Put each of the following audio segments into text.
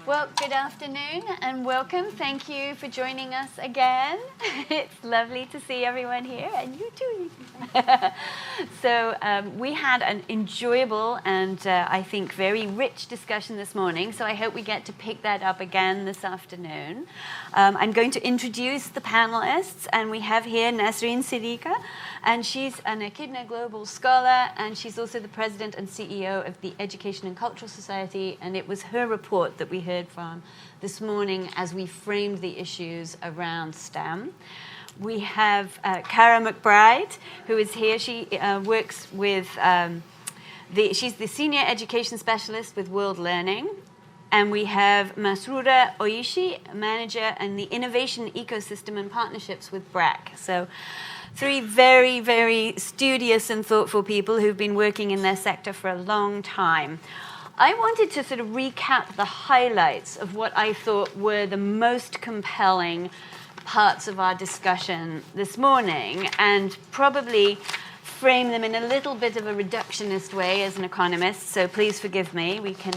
Well, good afternoon and welcome. Thank you for joining us again. It's lovely to see everyone here, and you too. So we had an enjoyable and I think very rich discussion this morning, so I hope we get to pick that up again this afternoon. I'm going to introduce the panelists, and we have here Nasreen Siddiqa, and she's an Echidna Global Scholar, and she's also the president and CEO of the Education and Cultural Society, and it was her report that we heard from this morning as we framed the issues around STEM. We have Cara McBride, who is here. She works with, she's the Senior Education Specialist with World Learning. And we have Masroura Oishi, Manager in the Innovation Ecosystem and Partnerships with BRAC. So three very, very studious and thoughtful people who've been working in their sector for a long time. I wanted to sort of recap the highlights of what I thought were the most compelling parts of our discussion this morning, and probably frame them in a little bit of a reductionist way as an economist, so please forgive me. We can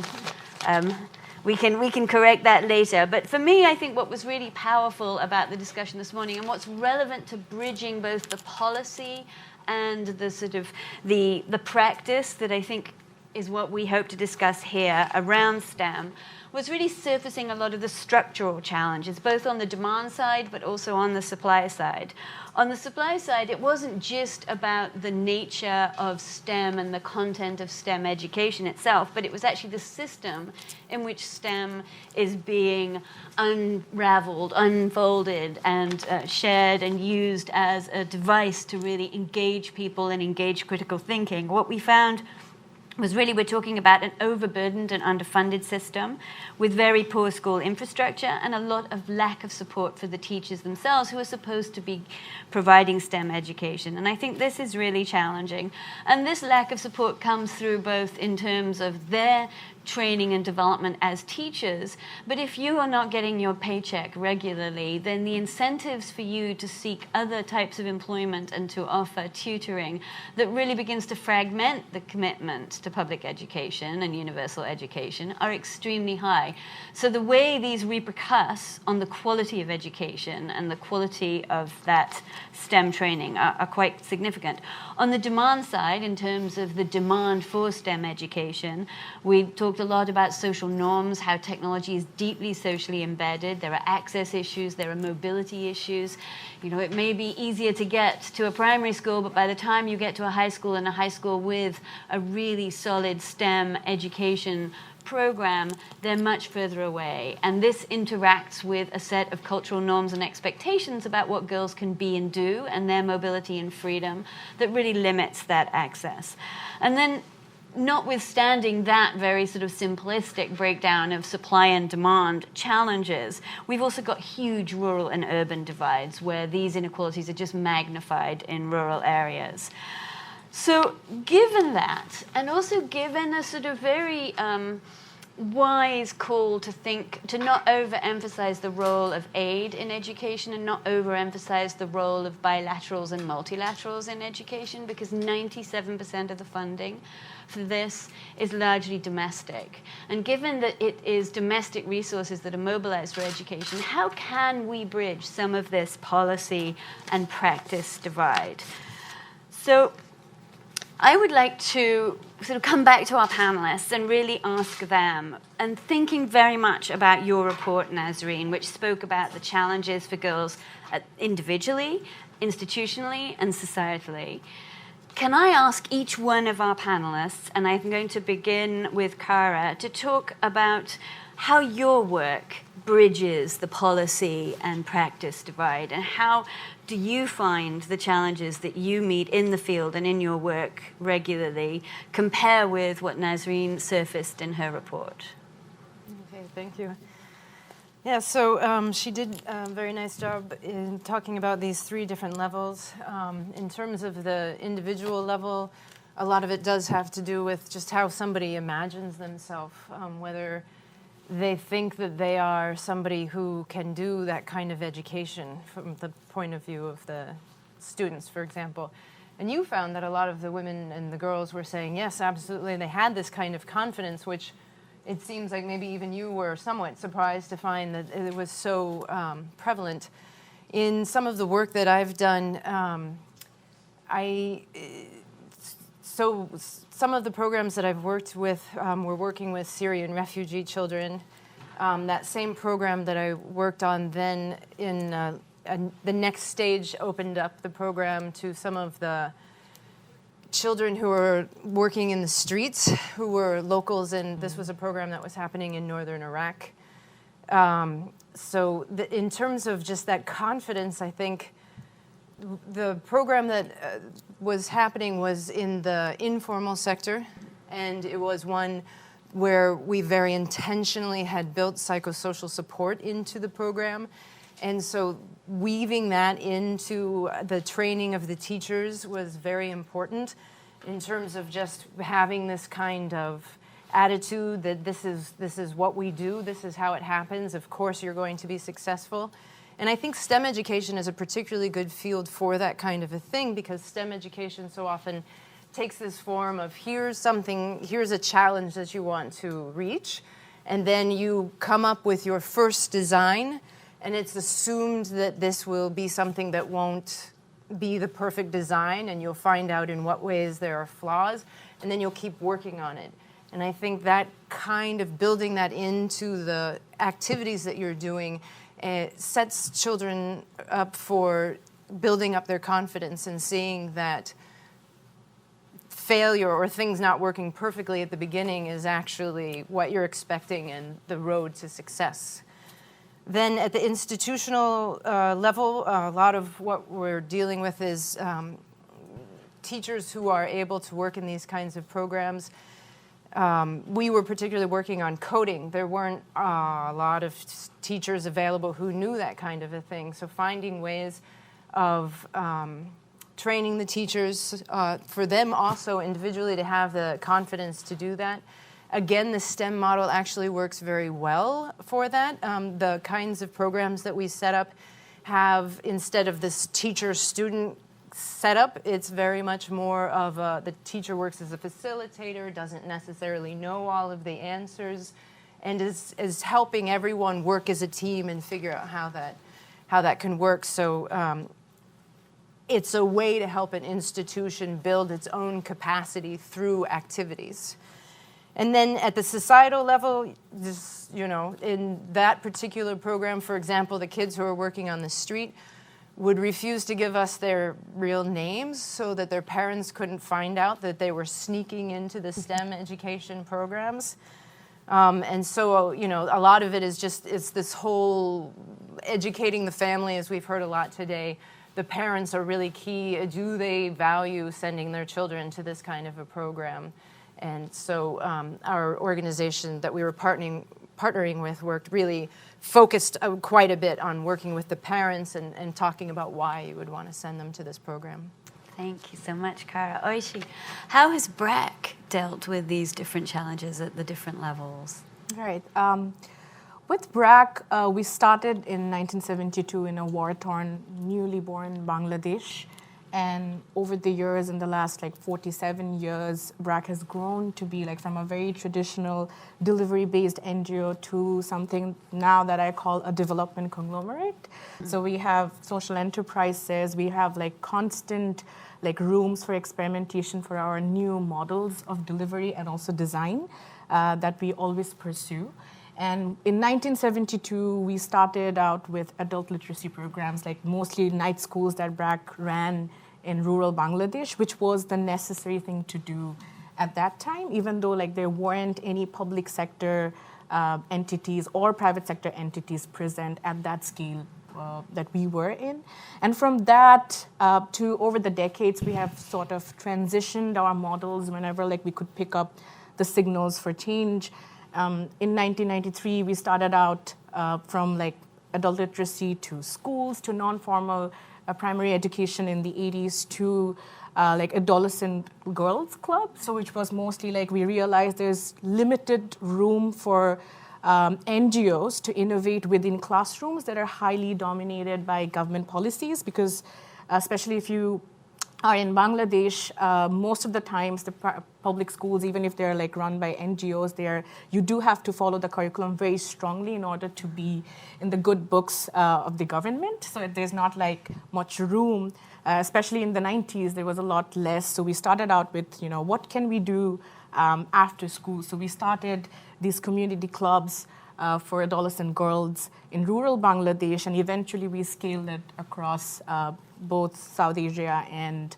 correct that later. But for me, I think what was really powerful about the discussion this morning, and what's relevant to bridging both the policy and the sort of the practice that I think is what we hope to discuss here around STEM, was really surfacing a lot of the structural challenges, both on the demand side but also on the supply side. On the supply side, it wasn't just about the nature of STEM and the content of STEM education itself, but it was actually the system in which STEM is being unraveled, unfolded, and shared and used as a device to really engage people and engage critical thinking. What we found was really we're talking about an overburdened and underfunded system with very poor school infrastructure and a lot of lack of support for the teachers themselves who are supposed to be providing STEM education. And I think this is really challenging. And this lack of support comes through both in terms of their training and development as teachers, but if you are not getting your paycheck regularly, then the incentives for you to seek other types of employment and to offer tutoring that really begins to fragment the commitment to public education and universal education are extremely high. So the way these repercuss on the quality of education and the quality of that STEM training are quite significant. On the demand side, in terms of the demand for STEM education, we talked a lot about social norms, how technology is deeply socially embedded. There are access issues, there are mobility issues. You know, it may be easier to get to a primary school, but by the time you get to a high school and a high school with a really solid STEM education program, they're much further away. And this interacts with a set of cultural norms and expectations about what girls can be and do and their mobility and freedom that really limits that access. And then notwithstanding that very sort of simplistic breakdown of supply and demand challenges, we've also got huge rural and urban divides where these inequalities are just magnified in rural areas. So given that, and also given a sort of very wise call to not overemphasize the role of aid in education and not overemphasize the role of bilaterals and multilaterals in education, because 97% of the funding for this is largely domestic. And given that it is domestic resources that are mobilized for education, how can we bridge some of this policy and practice divide? So I would like to sort of come back to our panelists and really ask them, and thinking very much about your report, Nasreen, which spoke about the challenges for girls individually, institutionally, and societally. Can I ask each one of our panelists, and I'm going to begin with Cara, to talk about how your work bridges the policy and practice divide, and how do you find the challenges that you meet in the field and in your work regularly compare with what Nasreen surfaced in her report? Okay, thank you. Yeah, so she did a very nice job in talking about these three different levels. In terms of the individual level, a lot of it does have to do with just how somebody imagines themselves, whether they think that they are somebody who can do that kind of education from the point of view of the students, for example. And you found that a lot of the women and the girls were saying, yes, absolutely, they had this kind of confidence, which it seems like maybe even you were somewhat surprised to find that it was so prevalent. In some of the work that I've done, some of the programs that I've worked with were working with Syrian refugee children. That same program that I worked on then in the next stage opened up the program to some of the children who were working in the streets, who were locals, and this was a program that was happening in northern Iraq. In terms of just that confidence, I think the program that was happening was in the informal sector, and it was one where we very intentionally had built psychosocial support into the program. And so weaving that into the training of the teachers was very important in terms of just having this kind of attitude that this is what we do, this is how it happens, of course you're going to be successful. And I think STEM education is a particularly good field for that kind of a thing, because STEM education so often takes this form of here's a challenge that you want to reach, and then you come up with your first design, and it's assumed that this will be something that won't be the perfect design, and you'll find out in what ways there are flaws, and then you'll keep working on it. And I think that kind of building that into the activities that you're doing sets children up for building up their confidence and seeing that failure or things not working perfectly at the beginning is actually what you're expecting and the road to success. Then at the institutional level, a lot of what we're dealing with is teachers who are able to work in these kinds of programs. We were particularly working on coding. There weren't a lot of teachers available who knew that kind of a thing. So finding ways of training the teachers, for them also individually to have the confidence to do that. Again, the STEM model actually works very well for that. The kinds of programs that we set up have, instead of this teacher-student setup, it's very much more of the teacher works as a facilitator, doesn't necessarily know all of the answers, and is helping everyone work as a team and figure out how that can work. So it's a way to help an institution build its own capacity through activities. And then at the societal level, in that particular program, for example, the kids who are working on the street would refuse to give us their real names so that their parents couldn't find out that they were sneaking into the STEM education programs. And so, a lot of it is it's this whole educating the family, as we've heard a lot today. The parents are really key. Do they value sending their children to this kind of a program? And so our organization that we were partnering with worked really focused quite a bit on working with the parents and talking about why you would want to send them to this program. Thank you so much, Kara. Oishi, how has BRAC dealt with these different challenges at the different levels? Right. With BRAC, we started in 1972 in a war-torn, newly born Bangladesh. And over the years, in the last 47 years, BRAC has grown to be from a very traditional delivery-based NGO to something now that I call a development conglomerate. Mm-hmm. So we have social enterprises, we have constant rooms for experimentation for our new models of delivery and also design that we always pursue. And in 1972, we started out with adult literacy programs, mostly night schools that BRAC ran in rural Bangladesh, which was the necessary thing to do at that time, even though there weren't any public sector entities or private sector entities present at that scale that we were in. And from that to over the decades, we have sort of transitioned our models whenever we could pick up the signals for change. In 1993, we started out from adult literacy to schools to non-formal primary education in the 80s to Adolescent Girls Club, so which was mostly we realized there's limited room for NGOs to innovate within classrooms that are highly dominated by government policies, because especially if you are in Bangladesh. Most of the times, the public schools, even if they're like run by NGOs, you do have to follow the curriculum very strongly in order to be in the good books of the government. So there's not like much room, especially in the 90s, there was a lot less. So we started out with, what can we do after school? So we started these community clubs for adolescent girls in rural Bangladesh, and eventually we scaled it across both South Asia and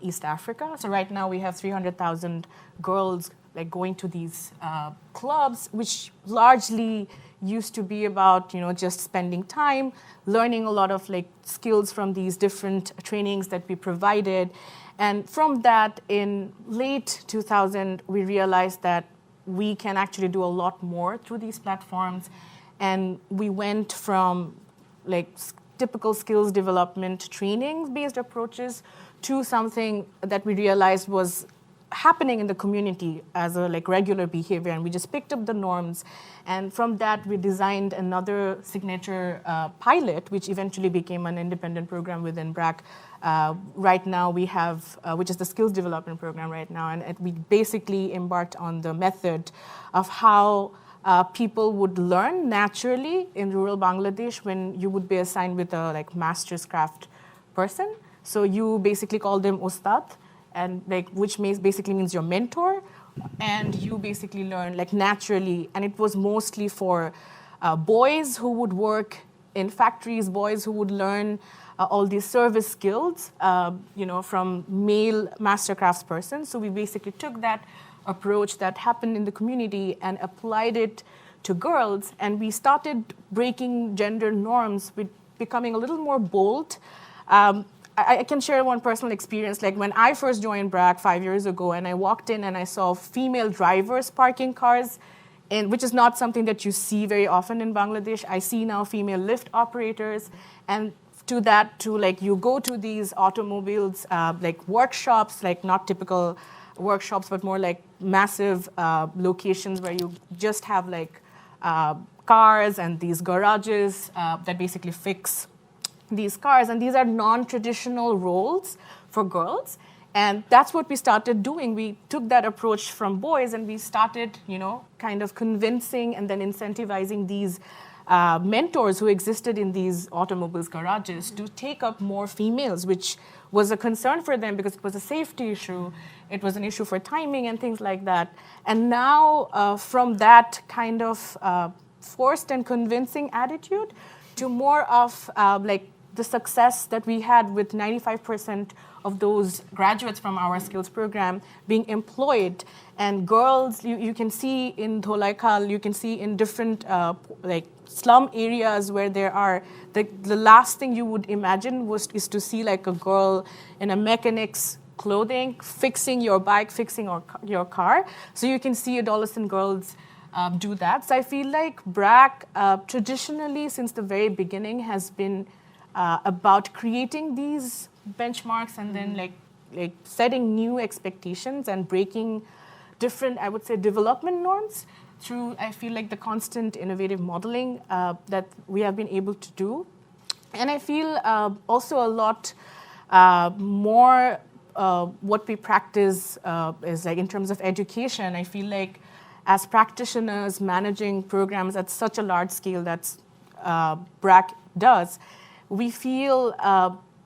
East Africa. So right now we have 300,000 girls like going to these clubs, which largely used to be about just spending time, learning a lot of like skills from these different trainings that we provided. And from that, in late 2000, we realized that we can actually do a lot more through these platforms. And we went from like typical skills development training-based approaches to something that we realized was happening in the community as a like regular behavior, and we just picked up the norms. And from that, we designed another signature pilot, which eventually became an independent program within BRAC. Right now, we have, which is the skills development program right now, and we basically embarked on the method of how people would learn naturally in rural Bangladesh when you would be assigned with a like master's craft person. So you basically call them ustad, and like which basically means your mentor, and you basically learn like naturally. And it was mostly for boys who would work in factories, boys who would learn all these service skills, from male master craftspersons. So we basically took that approach that happened in the community and applied it to girls, and we started breaking gender norms with becoming a little more bold. I can share one personal experience. Like when I first joined BRAC 5 years ago, and I walked in and I saw female drivers parking cars, which is not something that you see very often in Bangladesh. I see now female lift operators, and to like you go to these automobiles, like workshops, like not typical workshops, but more like massive locations where you just have like cars and these garages that basically fix these cars. And these are non-traditional roles for girls. And that's what we started doing. We took that approach from boys, and we started, kind of convincing and then incentivizing these mentors who existed in these automobiles garages to take up more females, which was a concern for them because it was a safety issue. It was an issue for timing and things like that. And now from that kind of forced and convincing attitude to more of like the success that we had with 95% of those graduates from our skills program being employed. And girls, you can see in Dholaikal, you can see in different like slum areas where there are, the last thing you would imagine is to see like a girl in a mechanic's clothing fixing your bike, fixing your car. So you can see adolescent girls do that. So I feel like BRAC traditionally, since the very beginning, has been about creating these benchmarks and then like setting new expectations and breaking different, I would say, development norms through, I feel like, the constant innovative modeling that we have been able to do. And I feel also a lot more what we practice is like in terms of education. I feel like as practitioners managing programs at such a large scale that BRAC does, we feel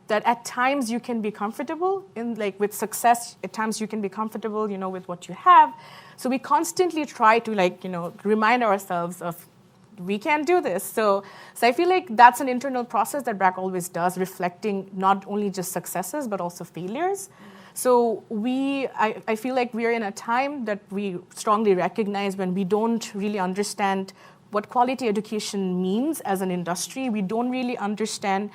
that at times you can be comfortable with success. At times you can be comfortable, with what you have. So we constantly try to remind ourselves of we can do this. So I feel like that's an internal process that BRAC always does, reflecting not only just successes but also failures. So I feel like we are in a time that we strongly recognize when we don't really understand what quality education means as an industry. We don't really understand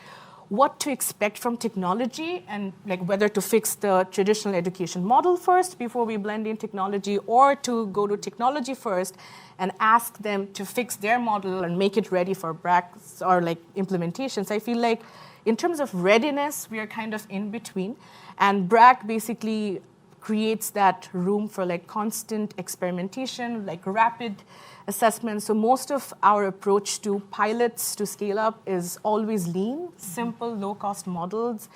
what to expect from technology and whether to fix the traditional education model first before we blend in technology, or to go to technology first and ask them to fix their model and make it ready for BRAC or implementations. I feel like in terms of readiness, we are kind of in between. And BRAC basically creates that room for constant experimentation, rapid assessment. So most of our approach to pilots to scale up is always lean, simple, low-cost models,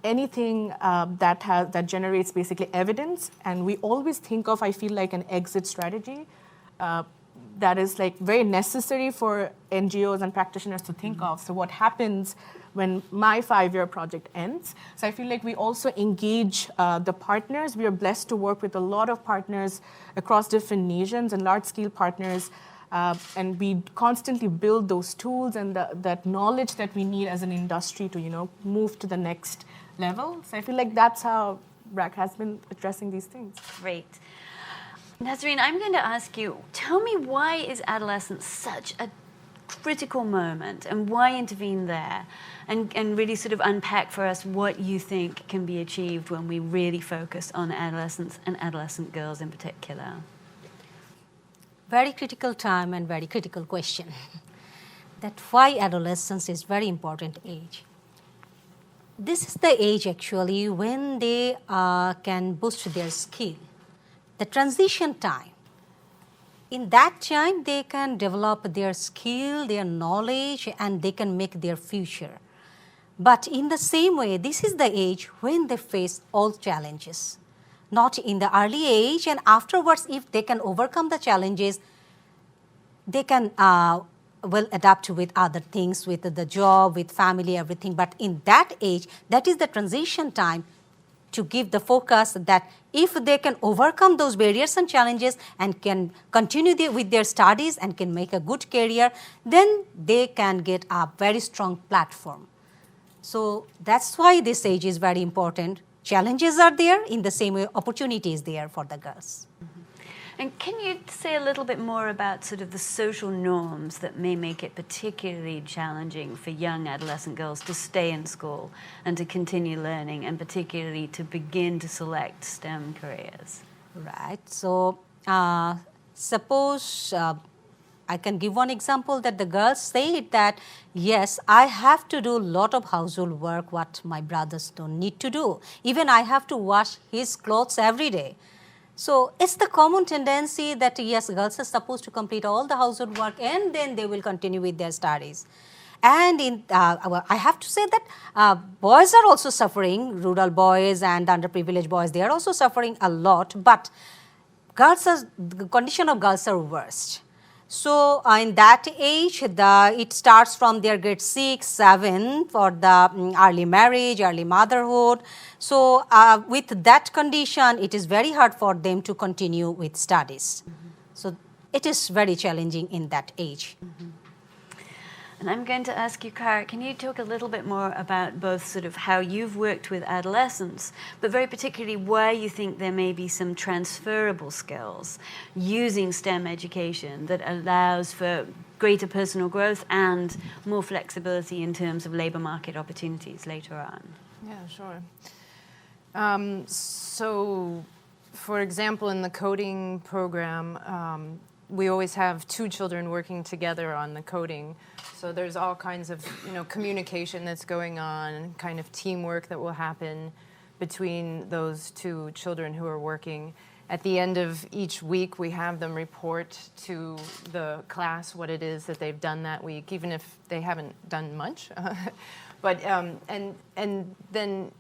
anything that generates basically evidence. And we always think of, I feel like, an exit strategy that is like very necessary for NGOs and practitioners to think of. So what happens when my 5-year project ends? So I feel like we also engage the partners. We are blessed to work with a lot of partners across different nations and large-scale partners. And we constantly build those tools and that knowledge that we need as an industry to, move to the next level. So I feel like that's how BRAC has been addressing these things. Great. Nazreen, I'm going to ask you, tell me, why is adolescence such a critical moment, and why intervene there? And really sort of unpack for us what you think can be achieved when we really focus on adolescents and adolescent girls in particular. Very critical time and very critical question. That why adolescence is very important age. This is the age actually when they can boost their skill. The transition time. In that time, they can develop their skill, their knowledge, and they can make their future. But in the same way, this is the age when they face all challenges. Not in the early age, and afterwards, if they can overcome the challenges, they can adapt with other things, with the job, with family, everything. But in that age, that is the transition time to give the focus that if they can overcome those barriers and challenges and can continue with their studies and can make a good career, then they can get a very strong platform. So that's why this age is very important. Challenges are there, in the same way opportunity is there for the girls. And can you say a little bit more about sort of the social norms that may make it particularly challenging for young adolescent girls to stay in school and to continue learning, and particularly to begin to select STEM careers? Right. So suppose I can give one example that the girls say that, yes, I have to do a lot of household work what my brothers don't need to do. Even I have to wash his clothes every day. So it's the common tendency that, yes, girls are supposed to complete all the household work and then they will continue with their studies. And I have to say that boys are also suffering, rural boys and underprivileged boys, they are also suffering a lot, but the condition of girls are worst. So in that age, it starts from their grade 6, 7 for the early marriage, early motherhood. So with that condition, it is very hard for them to continue with studies. Mm-hmm. So it is very challenging in that age. Mm-hmm. And I'm going to ask you, Kara, can you talk a little bit more about both sort of how you've worked with adolescents, but very particularly where you think there may be some transferable skills using STEM education that allows for greater personal growth and more flexibility in terms of labor market opportunities later on? Yeah, sure. So, for example, in the coding program, we always have 2 children working together on the coding. So there's all kinds of, communication that's going on, kind of teamwork that will happen between those 2 children who are working. At the end of each week, we have them report to the class what it is that they've done that week, even if they haven't done much. But and then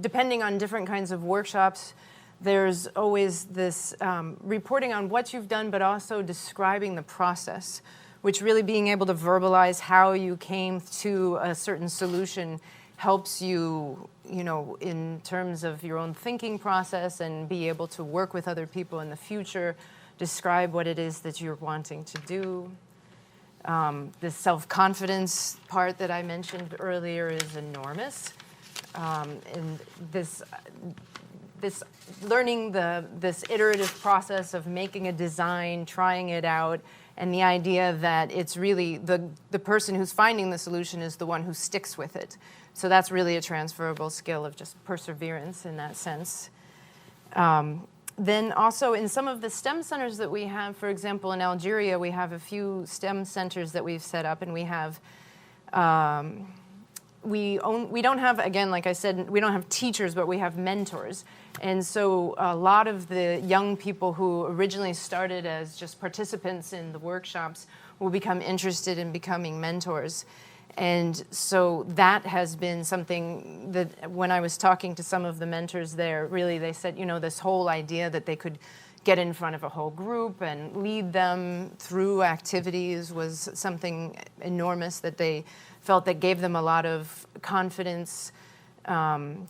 depending on different kinds of workshops, there's always this reporting on what you've done, but also describing the process, which really being able to verbalize how you came to a certain solution helps you, in terms of your own thinking process and be able to work with other people in the future, describe what it is that you're wanting to do. The self-confidence part that I mentioned earlier is enormous. And this learning this iterative process of making a design, trying it out, and the idea that it's really the person who's finding the solution is the one who sticks with it. So that's really a transferable skill of just perseverance in that sense. Then also in some of the STEM centers that we have, for example, in Algeria, we have a few STEM centers that we've set up, and we have we don't have, again, like I said, we don't have teachers, but we have mentors. And so a lot of the young people who originally started as just participants in the workshops will become interested in becoming mentors. And so that has been something that when I was talking to some of the mentors there, really they said, this whole idea that they could get in front of a whole group and lead them through activities was something enormous that they felt that gave them a lot of confidence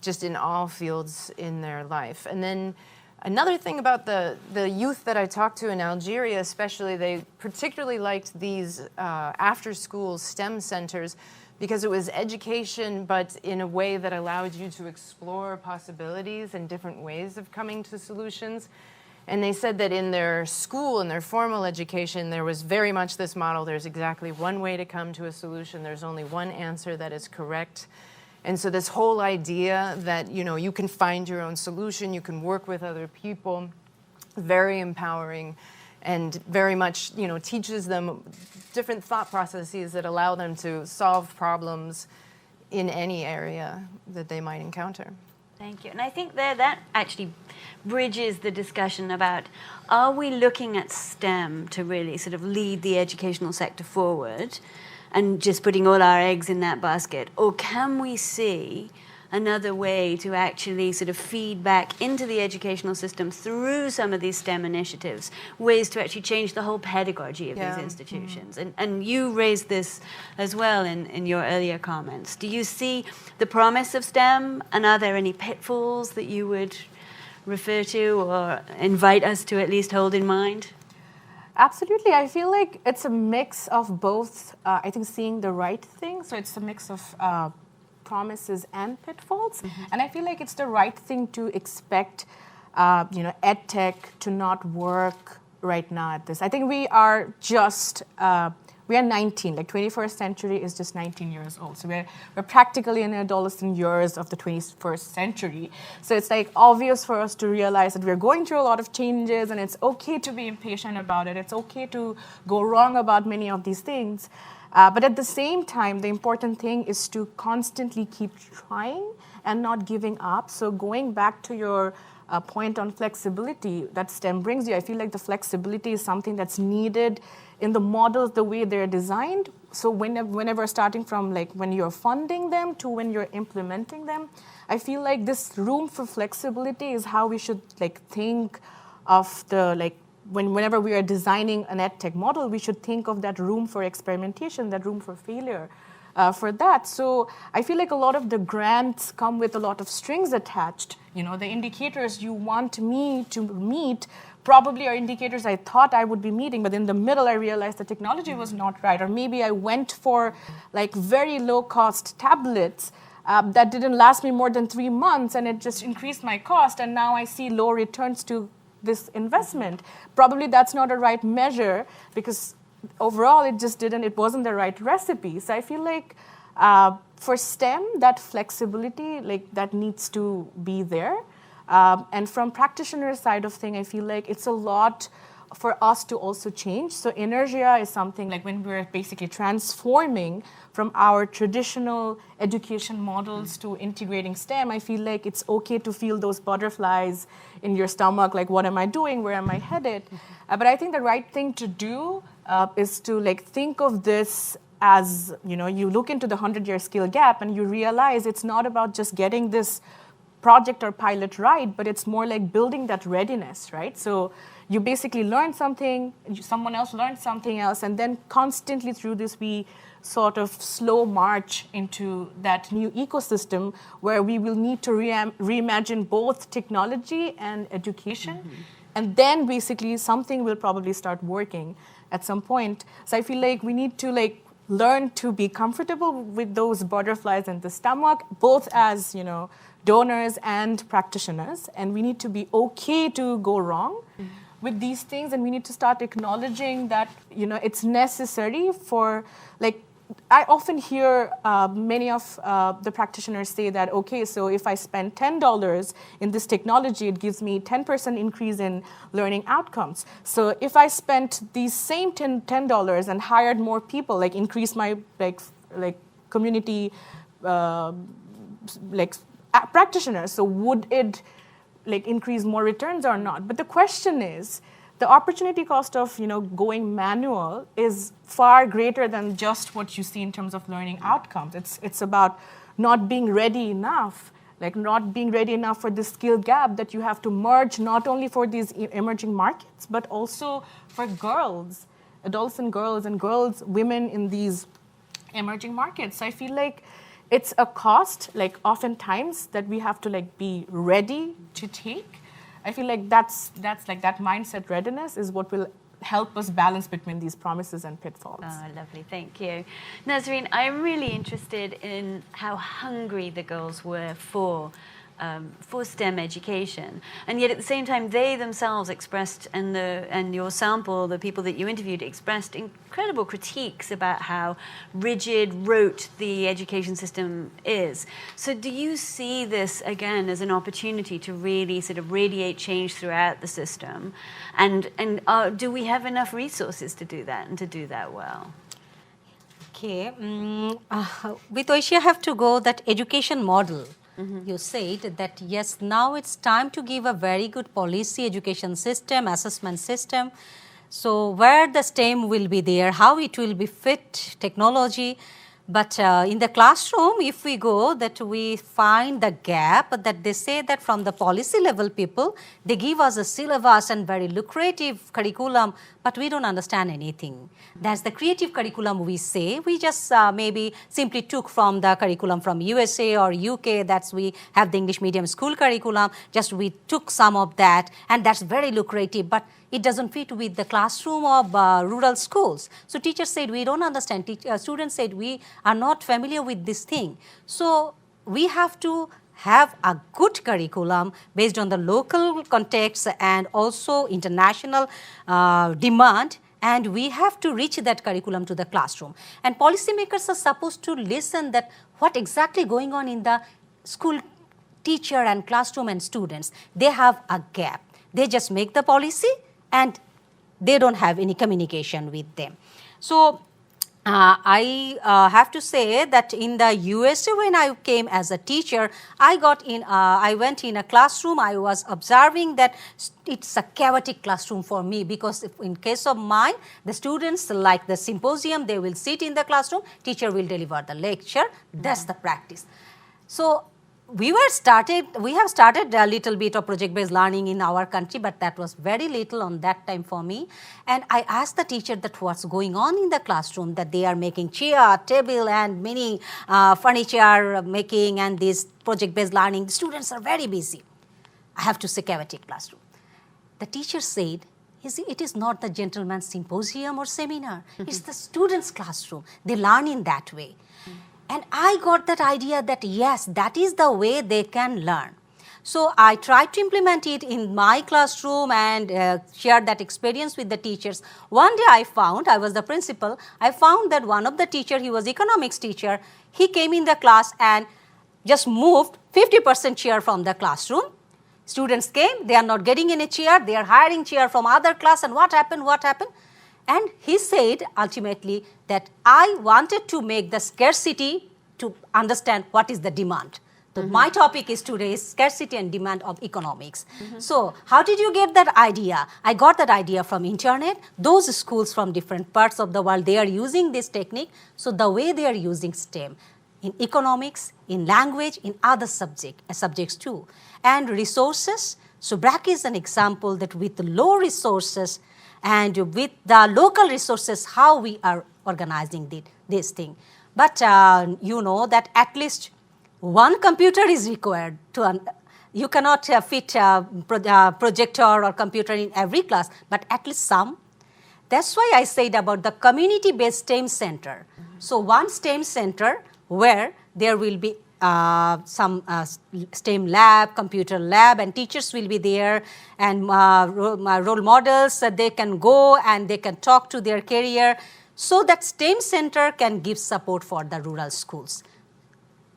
just in all fields in their life. And then another thing about the youth that I talked to in Algeria especially, they particularly liked these after-school STEM centers because it was education, but in a way that allowed you to explore possibilities and different ways of coming to solutions. And they said that in their school, in their formal education, there was very much this model. There's exactly one way to come to a solution. There's only one answer that is correct. And so this whole idea that, you can find your own solution, you can work with other people, very empowering and very much, teaches them different thought processes that allow them to solve problems in any area that they might encounter. Thank you. And I think that actually bridges the discussion about, are we looking at STEM to really sort of lead the educational sector forward and just putting all our eggs in that basket? Or can we see another way to actually sort of feed back into the educational system through some of these STEM initiatives, ways to actually change the whole pedagogy of these institutions? And you raised this as well in your earlier comments. Do you see the promise of STEM, and are there any pitfalls that you would refer to or invite us to at least hold in mind? Absolutely. I feel like it's a mix of both, I think, seeing the right thing. So it's a mix of promises and pitfalls. Mm-hmm. And I feel like it's the right thing to expect, ed tech to not work right now at this. I think we are 19, like 21st century is just 19 years old. So we're practically in the adolescent years of the 21st century. So it's like obvious for us to realize that we're going through a lot of changes, and it's okay to be impatient about it. It's okay to go wrong about many of these things. But at the same time, the important thing is to constantly keep trying and not giving up. So going back to your point on flexibility that STEM brings you, I feel like the flexibility is something that's needed in the models, the way they're designed. So whenever starting from like when you're funding them to when you're implementing them, I feel like this room for flexibility is how we should like think of the like, whenever we are designing an edtech model, we should think of that room for experimentation, that room for failure for that. So I feel like a lot of the grants come with a lot of strings attached. The indicators you want me to meet probably are indicators I thought I would be meeting, but in the middle I realized the technology was not right. Or maybe I went for like very low-cost tablets that didn't last me more than 3 months, and it just increased my cost, and now I see low returns to this investment. Probably that's not a right measure because overall it wasn't the right recipe. So I feel like for STEM, that flexibility, like that needs to be there. And from practitioner side of thing, I feel like it's a lot for us to also change. So inertia is something like when we're basically transforming from our traditional education models to integrating STEM, I feel like it's okay to feel those butterflies in your stomach, like what am I doing, where am I headed? But I think the right thing to do is to like think of this as, you look into the 100-year skill gap and you realize it's not about just getting this project or pilot right, but it's more like building that readiness, right? So you basically learn something, someone else learns something else, and then constantly through this we sort of slow march into that new ecosystem where we will need to reimagine both technology and education. Mm-hmm. And then basically something will probably start working at some point. So I feel like we need to like learn to be comfortable with those butterflies in the stomach, both as, donors and practitioners. And we need to be okay to go wrong with these things. And we need to start acknowledging that, it's necessary for like, I often hear many of the practitioners say that, okay, so if I spend $10 in this technology, it gives me 10% increase in learning outcomes. So if I spent these same $10 and hired more people, like increase my like community practitioners, so would it like increase more returns or not? But the question is, the opportunity cost of going manual is far greater than just what you see in terms of learning outcomes. It's about not being ready enough, like not being ready enough for the skill gap that you have to merge not only for these emerging markets, but also for girls, adolescent girls and women in these emerging markets. So I feel like it's a cost, like oftentimes, that we have to like be ready to take. I feel like that's like that mindset readiness is what will help us balance between these promises and pitfalls. Oh, lovely, thank you. Nazreen, I'm really interested in how hungry the girls were for STEM education, and yet at the same time they themselves expressed, and your sample, the people that you interviewed, expressed incredible critiques about how rigid, rote the education system is. So do you see this again as an opportunity to really sort of radiate change throughout the system, and do we have enough resources to do that and to do that well? Okay, with Oishi I have to go that education model. You said that yes, now it's time to give a very good policy education system, assessment system. So where the STEM will be there, how it will be fit, technology. But in the classroom, if we go, that we find the gap that they say that from the policy level people, they give us a syllabus and very lucrative curriculum, but we don't understand anything. That's the creative curriculum we say. We just maybe simply took from the curriculum from USA or UK, that's we have the English medium school curriculum, just we took some of that, and that's very lucrative, but it doesn't fit with the classroom of rural schools. So teachers said, we don't understand. Students said, we are not familiar with this thing. So we have to have a good curriculum based on the local context and also international demand, and we have to reach that curriculum to the classroom. And policymakers are supposed to listen that what exactly going on in the school teacher and classroom and students. They have a gap. They just make the policy and they don't have any communication with them. So I have to say that in the USA, when I came as a teacher, I went in a classroom. I was observing that it's a chaotic classroom for me, because in case of mine, the students, like the symposium, they will sit in the classroom, teacher will deliver the lecture. That's the practice. So we have started a little bit of project-based learning in our country, but that was very little on that time for me. And I asked the teacher that what's going on in the classroom, that they are making chair, table, and many furniture making, and this project-based learning. The students are very busy. I have to say chaotic classroom. The teacher said, it is not the gentleman's symposium or seminar. It's the students' classroom. They learn in that way. And I got that idea that yes, that is the way they can learn. So I tried to implement it in my classroom and share that experience with the teachers. One day I was the principal, I found that one of the teacher, he was economics teacher, he came in the class and just moved 50% chair from the classroom. Students came, they are not getting any chair, they are hiring chair from other class, and what happened? And he said ultimately that I wanted to make the scarcity to understand what is the demand. So my topic is today is scarcity and demand of economics. So how did you get that idea? I got that idea from internet. Those schools from different parts of the world, they are using this technique. So the way they are using STEM in economics, in language, in other subjects too. And resources. So BRAC is an example that with low resources, and with the local resources, how we are organizing this thing. But you know that at least one computer is required. You cannot fit a projector or computer in every class, but at least some. That's why I said about the community-based STEM center. So one STEM center where there will be some STEM lab, computer lab, and teachers will be there, and role models, they can go and they can talk to their career, so that STEM center can give support for the rural schools.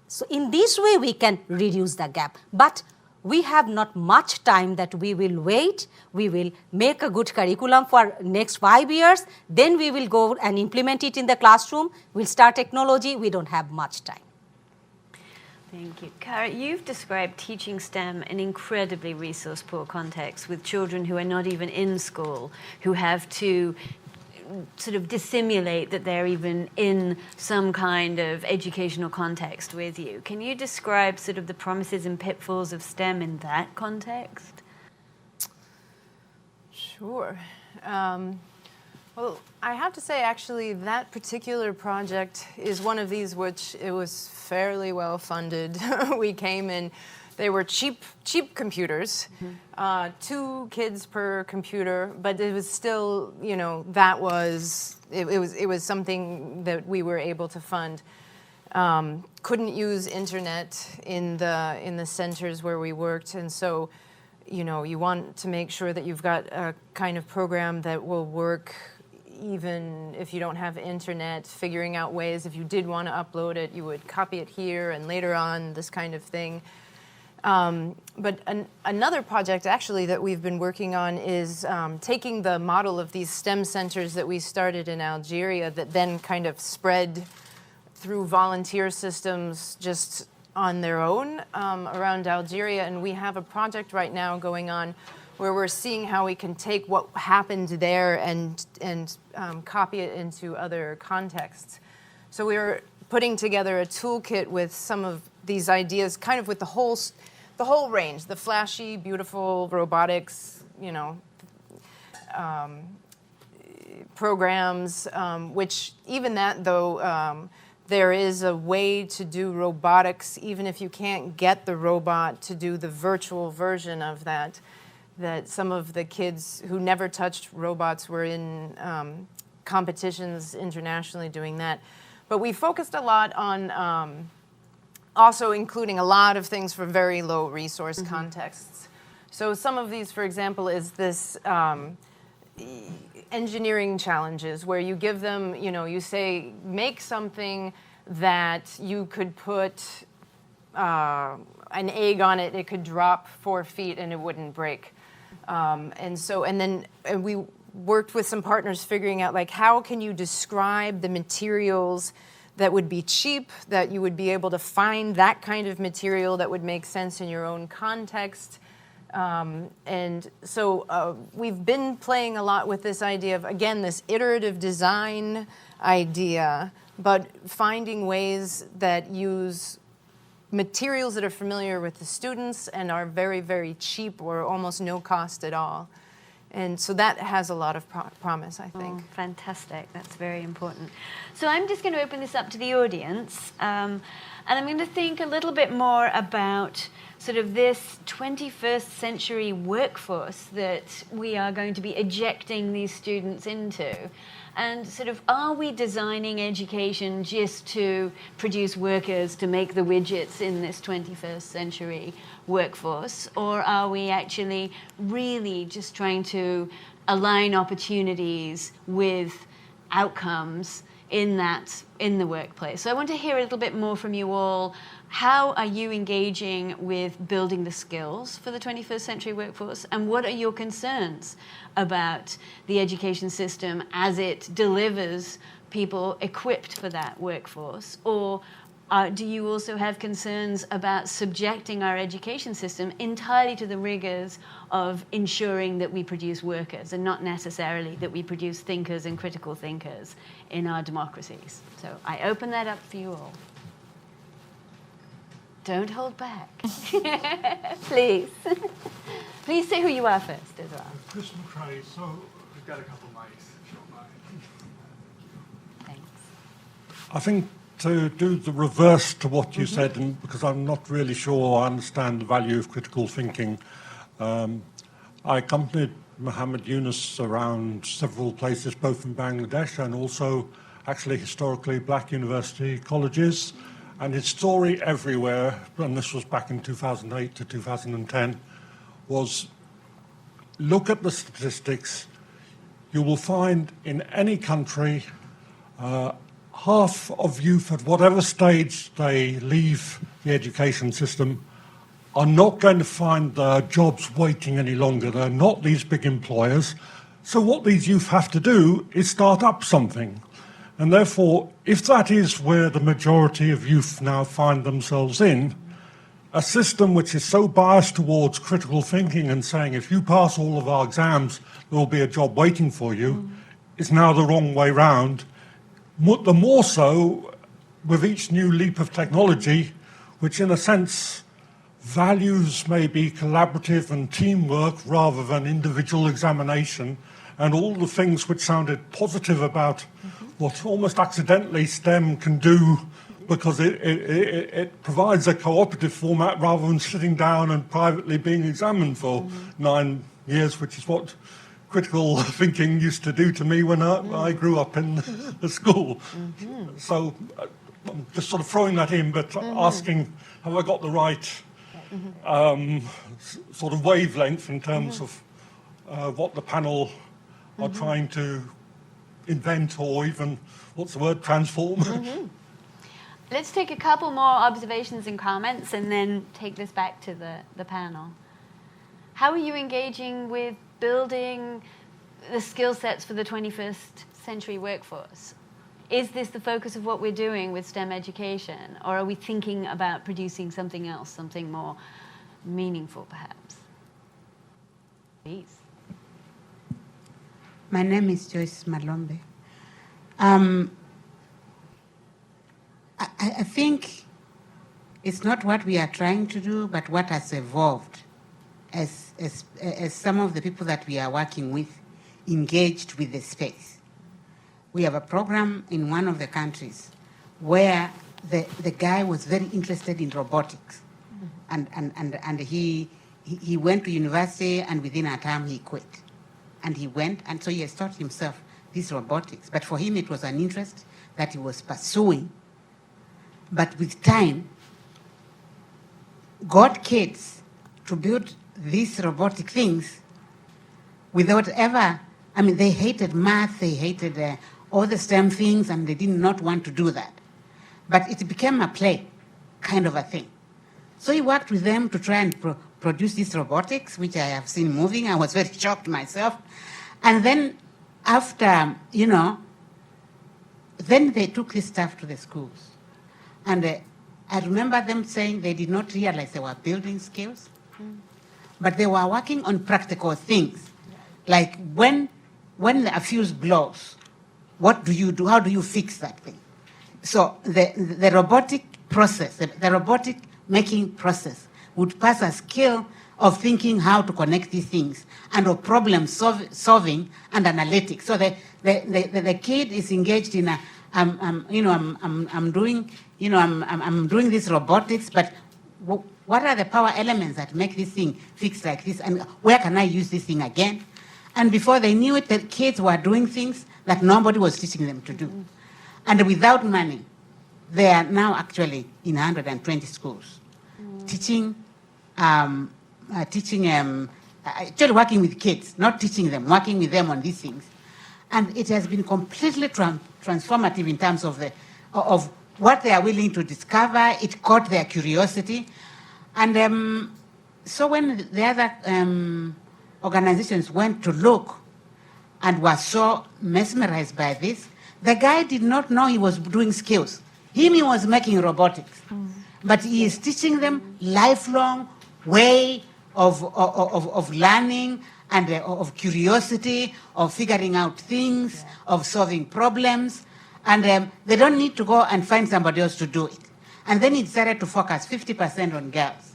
So in this way we can reduce the gap. But we have not much time that we will wait. We will make a good curriculum for next 5 years, then we will go and implement it in the classroom. We'll start technology. We don't have much time. Thank you. Kara, you've described teaching STEM in incredibly resource-poor contexts with children who are not even in school, who have to sort of dissimulate that they're even in some kind of educational context with you. Can you describe sort of the promises and pitfalls of STEM in that context? Sure. Well, I have to say, actually, that particular project is one of these which it was fairly well funded. We came in, they were cheap computers, 2 kids per computer, but it was still, you know, that was, it was something that we were able to fund. Couldn't use internet in the centers where we worked, and so, you know, you want to make sure that you've got a kind of program that will work even if you don't have internet, figuring out ways, if you did want to upload it, you would copy it here and later on, this kind of thing. But another project actually that we've been working on is taking the model of these STEM centers that we started in Algeria that then kind of spread through volunteer systems just on their own around Algeria. And we have a project right now going on where we're seeing how we can take what happened there and copy it into other contexts. So we were putting together a toolkit with some of these ideas, kind of with the whole range, the flashy, beautiful robotics, you know, programs, which even that though, there is a way to do robotics, even if you can't get the robot to do the virtual version of that some of the kids who never touched robots were in competitions internationally doing that. But we focused a lot on also including a lot of things for very low resource contexts. So some of these, for example, is this engineering challenges where you give them, you know, you say, make something that you could put an egg on it, it could drop 4 feet and it wouldn't break. And then we worked with some partners figuring out, like, how can you describe the materials that would be cheap, that you would be able to find that kind of material that would make sense in your own context. And so we've been playing a lot with this idea of, again, this iterative design idea, but finding ways that use materials that are familiar with the students and are very, very cheap or almost no cost at all. And so that has a lot of promise, I think. Oh, fantastic. That's very important. So I'm just going to open this up to the audience. And I'm going to think a little bit more about sort of this 21st century workforce that we are going to be ejecting these students into. And sort of, are we designing education just to produce workers to make the widgets in this 21st century workforce? Or are we actually really just trying to align opportunities with outcomes in the workplace? So I want to hear a little bit more from you all. How are you engaging with building the skills for the 21st century workforce? And what are your concerns about the education system as it delivers people equipped for that workforce? Or do you also have concerns about subjecting our education system entirely to the rigors of ensuring that we produce workers and not necessarily that we produce thinkers and critical thinkers in our democracies? So I open that up for you all. Don't hold back. Please. Please say who you are first as well. Chris McRae. So we've got a couple of mics, if you don't mind. Thanks. I think to do the reverse to what you said, and because I'm not really sure I understand the value of critical thinking, I accompanied Muhammad Yunus around several places, both in Bangladesh and also actually historically black university colleges. And his story everywhere, and this was back in 2008 to 2010, was look at the statistics. You will find in any country, half of youth at whatever stage they leave the education system are not going to find their jobs waiting any longer. They're not these big employers. So what these youth have to do is start up something. And therefore, if that is where the majority of youth now find themselves in, a system which is so biased towards critical thinking and saying if you pass all of our exams, there will be a job waiting for you, is now the wrong way round. The more so with each new leap of technology, which in a sense values maybe collaborative and teamwork rather than individual examination, and all the things which sounded positive about what almost accidentally STEM can do because it provides a cooperative format rather than sitting down and privately being examined for 9 years, which is what critical thinking used to do to me when I grew up in the school. So I'm just sort of throwing that in, but asking, have I got the right sort of wavelength in terms of what the panel are trying to invent or even, what's the word, transform? Let's take a couple more observations and comments and then take this back to the panel. How are you engaging with building the skill sets for the 21st century workforce? Is this the focus of what we're doing with STEM education, or are we thinking about producing something else, something more meaningful perhaps? Please. My name is Joyce Malombe. I think it's not what we are trying to do, but what has evolved as some of the people that we are working with engaged with the space. We have a program in one of the countries where the guy was very interested in robotics, and he went to university, and within a term he quit. And he went, and so he has taught himself this robotics. But for him, it was an interest that he was pursuing. But with time, got kids to build these robotic things without ever, I mean, they hated math, they hated all the STEM things, and they did not want to do that. But it became a play kind of a thing. So he worked with them to try and produce this robotics, which I have seen moving. I was very shocked myself. And then after, then they took this stuff to the schools. And I remember them saying they did not realize they were building skills, but they were working on practical things. Like when a fuse blows, what do you do? How do you fix that thing? So the robotic process, the robotic making process would pass a skill of thinking how to connect these things and of problem solving and analytics. So the kid is engaged in a, I'm doing this robotics, but what are the power elements that make this thing fix like this, and where can I use this thing again? And before they knew it, the kids were doing things that nobody was teaching them to do. And without money, they are now actually in 120 schools, teaching, actually working with kids, not teaching them, working with them on these things. And it has been completely transformative in terms of what they are willing to discover. It caught their curiosity. And so when the other organizations went to look and were so mesmerized by this, the guy did not know he was doing skills. He was making robotics. But he is teaching them lifelong way of learning and of curiosity, of figuring out things, of solving problems. And they don't need to go and find somebody else to do it. And then he decided to focus 50% on girls.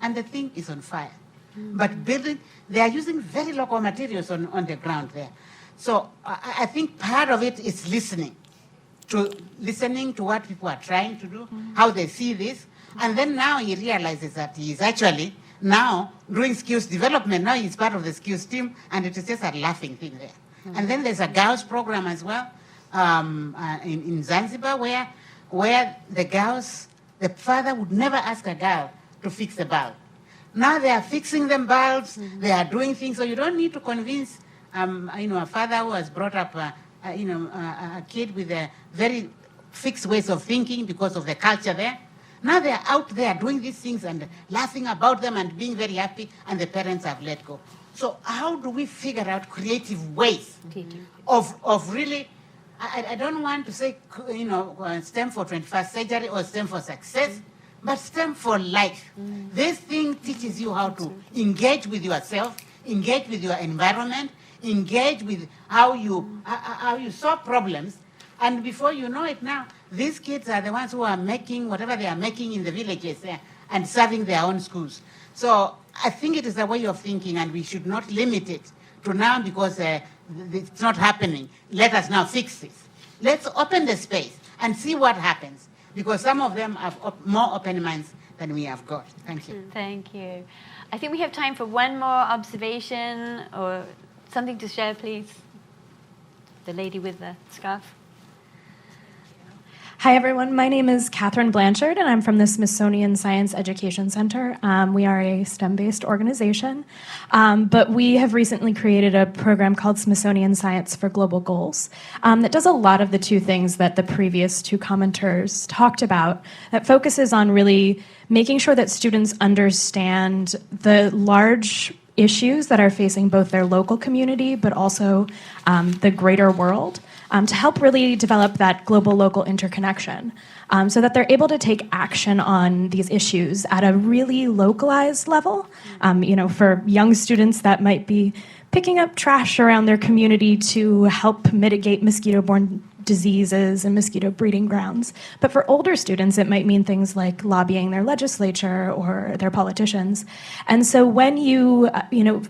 And the thing is on fire. But building, they are using very local materials on the ground there. So I think part of it is listening to what people are trying to do, how they see this. And then now he realizes that he is actually now doing skills development. Now he's part of the skills team, and it is just a laughing thing there. And then there's a girls program as well in Zanzibar where the girls, the father would never ask a girl to fix a bulb. Now they are fixing them bulbs, they are doing things, so you don't need to convince a father who has brought up a kid with a very fixed ways of thinking because of the culture there. Now they are out there doing these things and laughing about them and being very happy, and the parents have let go. So how do we figure out creative ways of really I don't want to say, STEM for 21st century or STEM for success, but STEM for life. This thing teaches you how to engage with yourself, engage with your environment, engage with how you solve problems. And before you know it now, these kids are the ones who are making whatever they are making in the villages and serving their own schools. So I think it is a way of thinking, and we should not limit it to now because it's not happening. Let us now fix this. Let's open the space and see what happens, because some of them have more open minds than we have got. Thank you. Thank you. I think we have time for one more observation or something to share, please. The lady with the scarf. Hi, everyone. My name is Catherine Blanchard, and I'm from the Smithsonian Science Education Center. We are a STEM-based organization, but we have recently created a program called Smithsonian Science for Global Goals that does a lot of the two things that the previous two commenters talked about, that focuses on really making sure that students understand the large issues that are facing both their local community but also the greater world, to help really develop that global-local interconnection so that they're able to take action on these issues at a really localized level. For young students, that might be picking up trash around their community to help mitigate mosquito-borne diseases and mosquito breeding grounds. But for older students, it might mean things like lobbying their legislature or their politicians. And so when you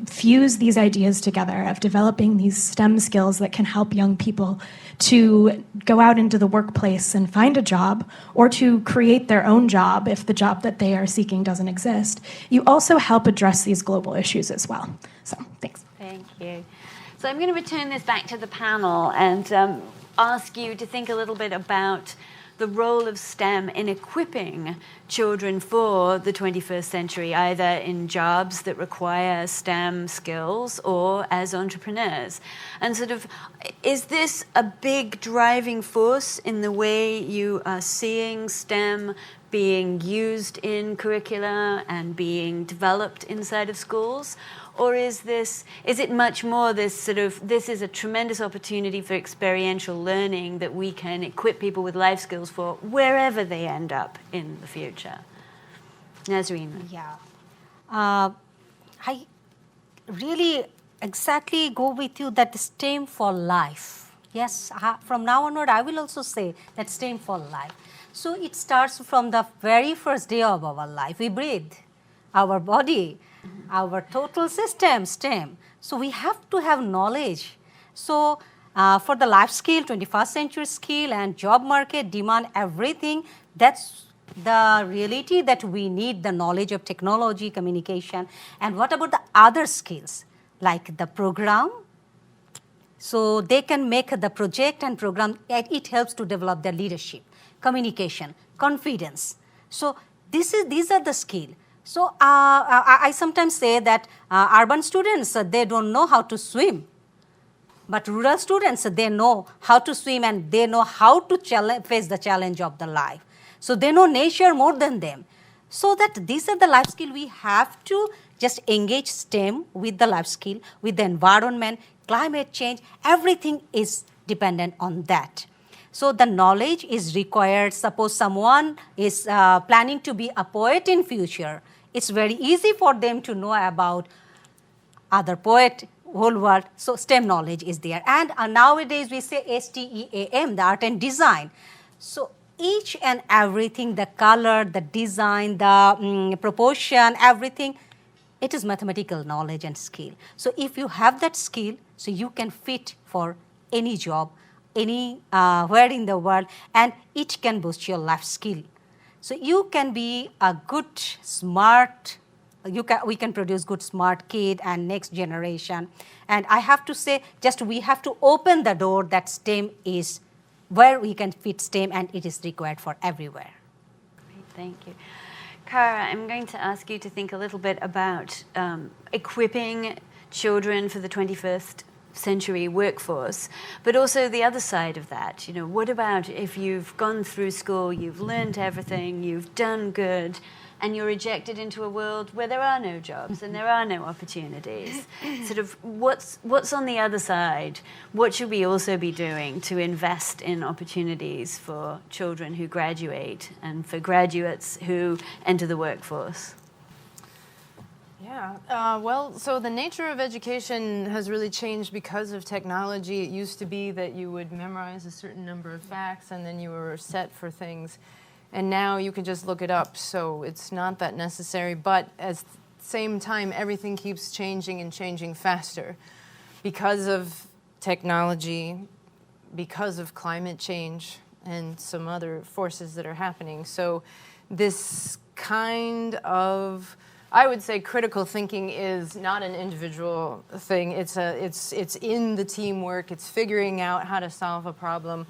fuse these ideas together of developing these STEM skills that can help young people to go out into the workplace and find a job, or to create their own job if the job that they are seeking doesn't exist, you also help address these global issues as well. So, thanks. Thank you. So I'm going to return this back to the panel and ask you to think a little bit about the role of STEM in equipping children for the 21st century, either in jobs that require STEM skills or as entrepreneurs. And is this a big driving force in the way you are seeing STEM being used in curricula and being developed inside of schools? Or is it much more this is a tremendous opportunity for experiential learning that we can equip people with life skills for wherever they end up in the future? Nazreen. Yeah. I really exactly go with you that STEM for life. Yes, from now onward, I will also say that STEM for life. So it starts from the very first day of our life. We breathe, our body, our total system, STEM. So we have to have knowledge. So for the life skill, 21st century skill and job market demand everything, that's the reality that we need the knowledge of technology, communication. And what about the other skills like the program? So they can make the project and program, it helps to develop their leadership, communication, confidence. So these are the skills. So I sometimes say that urban students, they don't know how to swim. But rural students, they know how to swim and they know how to face the challenge of the life. So they know nature more than them. So that these are the life skills we have to just engage STEM with the life skill, with the environment, climate change, everything is dependent on that. So the knowledge is required. Suppose someone is planning to be a poet in future. It's very easy for them to know about other poet, whole world. So STEM knowledge is there. And nowadays we say STEAM, the art and design. So each and everything, the color, the design, the proportion, everything, it is mathematical knowledge and skill. So if you have that skill, so you can fit for any job, anywhere in the world, and it can boost your life skill. So you can be a good, smart, we can produce good, smart kid and next generation. And I have to say, we have to open the door that STEM is where we can fit STEM, and it is required for everywhere. Great, thank you. Kara, I'm going to ask you to think a little bit about equipping children for the 21st century workforce, but also the other side of that. What about if you've gone through school, you've learned everything, you've done good, and you're ejected into a world where there are no jobs and there are no opportunities. Sort of what's on the other side? What should we also be doing to invest in opportunities for children who graduate and for graduates who enter the workforce? Yeah, well, so the nature of education has really changed because of technology. It used to be that you would memorize a certain number of facts and then you were set for things. And now you can just look it up, so it's not that necessary. But at the same time, everything keeps changing and changing faster because of technology, because of climate change, and some other forces that are happening. So this kind of, I would say, critical thinking is not an individual thing. It's in the teamwork. It's figuring out how to solve a problem,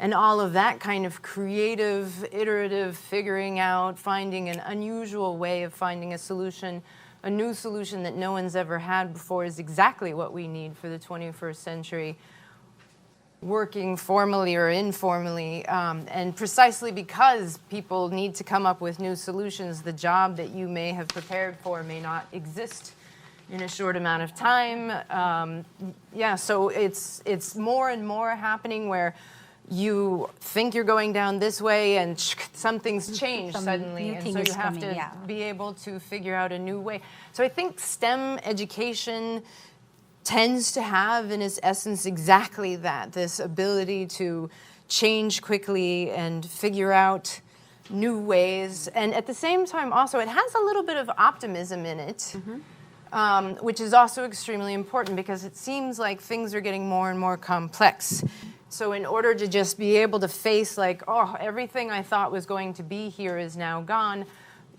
and all of that kind of creative, iterative figuring out, finding an unusual way of finding a solution, a new solution that no one's ever had before, is exactly what we need for the 21st century. Working formally or informally, and precisely because people need to come up with new solutions, the job that you may have prepared for may not exist in a short amount of time. Yeah, so it's more and more happening where you think you're going down this way and something's changed suddenly, and so you have to be able to figure out a new way. So I think STEM education tends to have in its essence exactly that, this ability to change quickly and figure out new ways. And at the same time also it has a little bit of optimism in it, which is also extremely important because it seems like things are getting more and more complex. So in order to just be able to face like, oh, everything I thought was going to be here is now gone,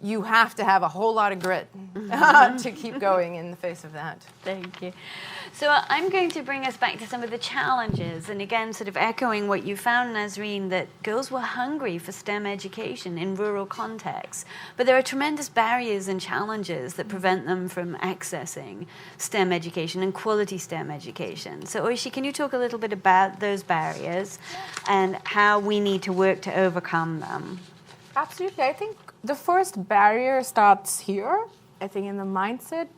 you have to have a whole lot of grit to keep going in the face of that. Thank you. So I'm going to bring us back to some of the challenges, and again, sort of echoing what you found, Nazreen, that girls were hungry for STEM education in rural contexts, but there are tremendous barriers and challenges that prevent them from accessing STEM education and quality STEM education. So Oishi, can you talk a little bit about those barriers and how we need to work to overcome them? Absolutely. I think the first barrier starts here, I think, in the mindset.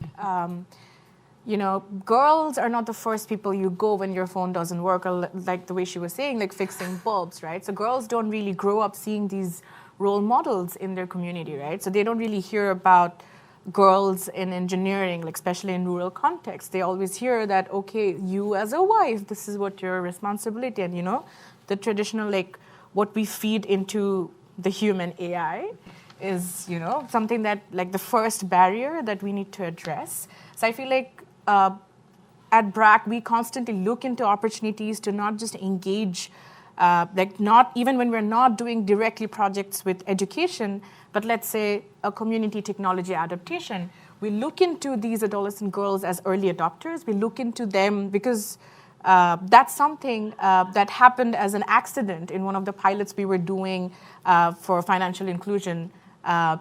Girls are not the first people you go when your phone doesn't work, or like the way she was saying, like fixing bulbs, right? So girls don't really grow up seeing these role models in their community, right? So they don't really hear about girls in engineering, like especially in rural contexts. They always hear that, okay, you as a wife, this is what your responsibility, and the traditional, like what we feed into the human AI is, something that, like, the first barrier that we need to address. So I feel like at BRAC, we constantly look into opportunities to not just engage, not even when we're not doing directly projects with education, but let's say a community technology adaptation. We look into these adolescent girls as early adopters. We look into them because that's something that happened as an accident in one of the pilots we were doing for financial inclusion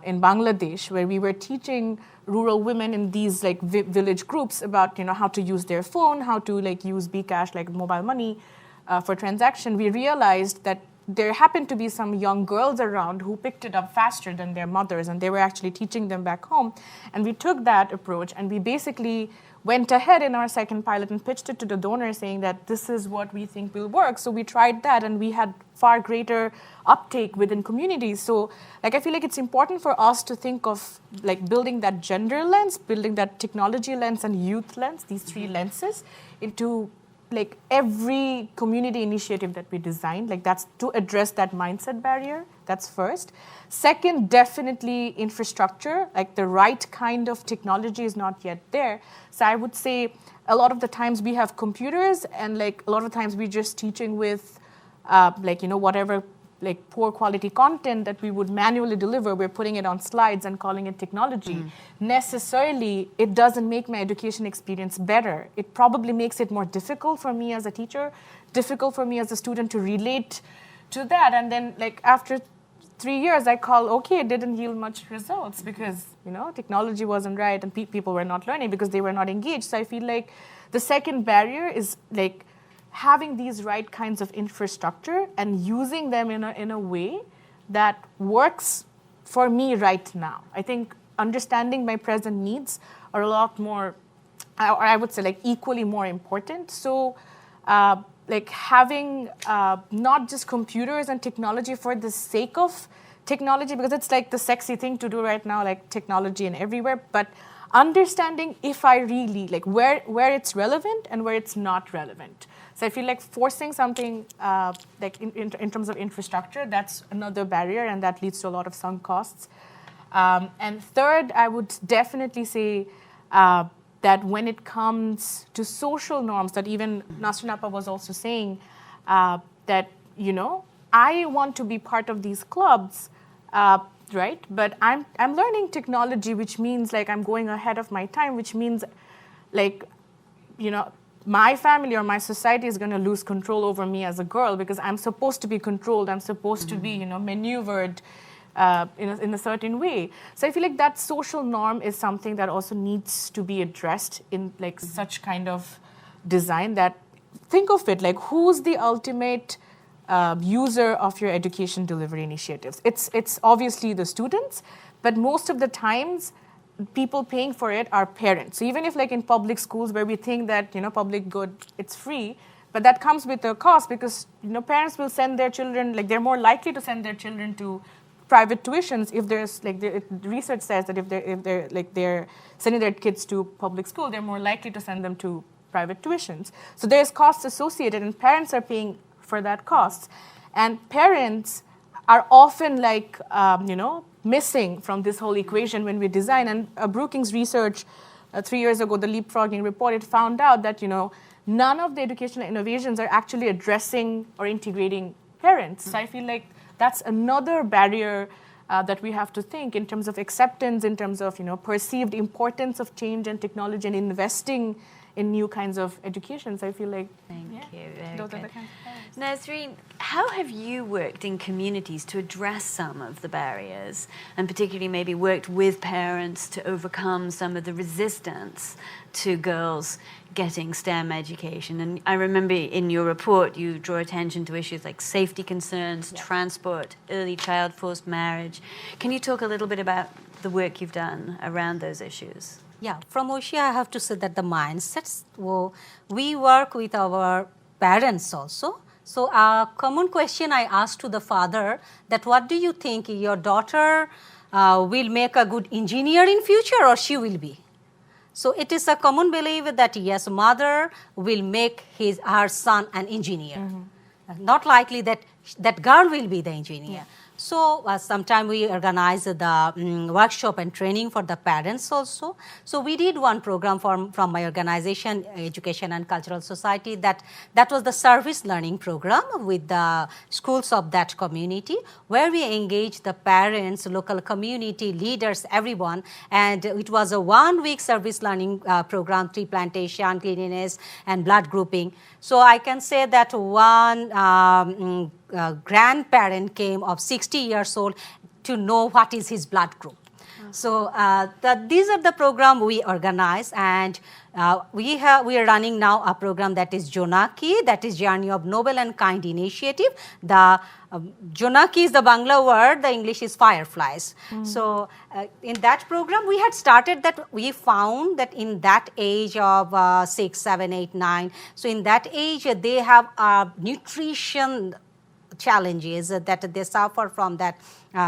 in Bangladesh, where we were teaching rural women in these like village groups about how to use their phone, how to like use Bcash, like mobile money, for transaction. We realized that there happened to be some young girls around who picked it up faster than their mothers, and they were actually teaching them back home. And we took that approach, and we basically went ahead in our second pilot and pitched it to the donor, saying that this is what we think will work. So we tried that, and we had far greater uptake within communities. So I feel like it's important for us to think of like building that gender lens, building that technology lens and youth lens, these three lenses, into like every community initiative that we design. Like that's to address that mindset barrier. That's first. Second, definitely infrastructure, like the right kind of technology is not yet there. So I would say a lot of the times we have computers, and like a lot of times we're just teaching with whatever like poor quality content that we would manually deliver, we're putting it on slides and calling it technology. Necessarily, it doesn't make my education experience better. It probably makes it more difficult for me as a teacher, difficult for me as a student to relate to that. And then like after 3 years, I call, okay, it didn't yield much results because, technology wasn't right and people were not learning because they were not engaged. So I feel like the second barrier is like having these right kinds of infrastructure and using them in a way that works for me right now. I think understanding my present needs are a lot more, or I would say like equally more important. So like having not just computers and technology for the sake of technology, because it's like the sexy thing to do right now, like technology and everywhere, but understanding if I really, like where it's relevant and where it's not relevant. So I feel like forcing something like in terms of infrastructure, that's another barrier, and that leads to a lot of sunk costs. And third, I would definitely say that when it comes to social norms, that even Nasrin Appa was also saying that, you know, I want to be part of these clubs, right? But I'm learning technology, which means like I'm going ahead of my time, which means like, you know, my family or my society is going to lose control over me as a girl because I'm supposed to be controlled. I'm supposed to be, you know, maneuvered in a certain way. So I feel like that social norm is something that also needs to be addressed in like such kind of design. That think of it like who's the ultimate user of your education delivery initiatives? It's obviously the students, but most of the times people paying for it are parents. So even if like in public schools where we think that, you know, public good, it's free, but that comes with a cost because, you know, parents will send their children, like they're more likely to send their children to private tuitions if there's like the research says that if they're sending their kids to public school, they're more likely to send them to private tuitions. So there's costs associated, and parents are paying for that cost. And parents are often like you know, missing from this whole equation when we design. And Brookings research 3 years ago, the leapfrogging report, it found out that, you know, none of the educational innovations are actually addressing or integrating parents. So I feel like that's another barrier that we have to think in terms of acceptance, in terms of, you know, perceived importance of change and technology and investing in new kinds of education. So I feel like Thank you. Very those good. are the kinds of barriers. Nasrin, how have you worked in communities to address some of the barriers, and particularly maybe worked with parents to overcome some of the resistance to girls getting STEM education? And I remember in your report you draw attention to issues like safety concerns, transport, early child forced marriage. Can you talk a little bit about the work you've done around those issues? Yeah, from OSHA, I have to say that the mindsets, we work with our parents also. So a common question I asked to the father that what do you think your daughter will make a good engineer in future or she will be? So it is a common belief that yes, mother will make her son an engineer. Mm-hmm. Not likely that girl will be the engineer. Yeah. So sometime we organize the workshop and training for the parents also. So we did one program from my organization, Education and Cultural Society, that was the service learning program with the schools of that community, where we engaged the parents, local community leaders, everyone. And it was a 1 week service learning program, tree plantation, cleanliness, and blood grouping. So I can say that one grandparent came of 60 years old to know what is his blood group. So these are the program we organize, and we are running now a program that is Jonaki, that is Journey of Noble and Kind Initiative. The Jonaki is the Bangla word, the English is fireflies. So in that program we had started that, we found that in that age of 6, 7, 8, 9, so in that age they have nutrition challenges, that they suffer from that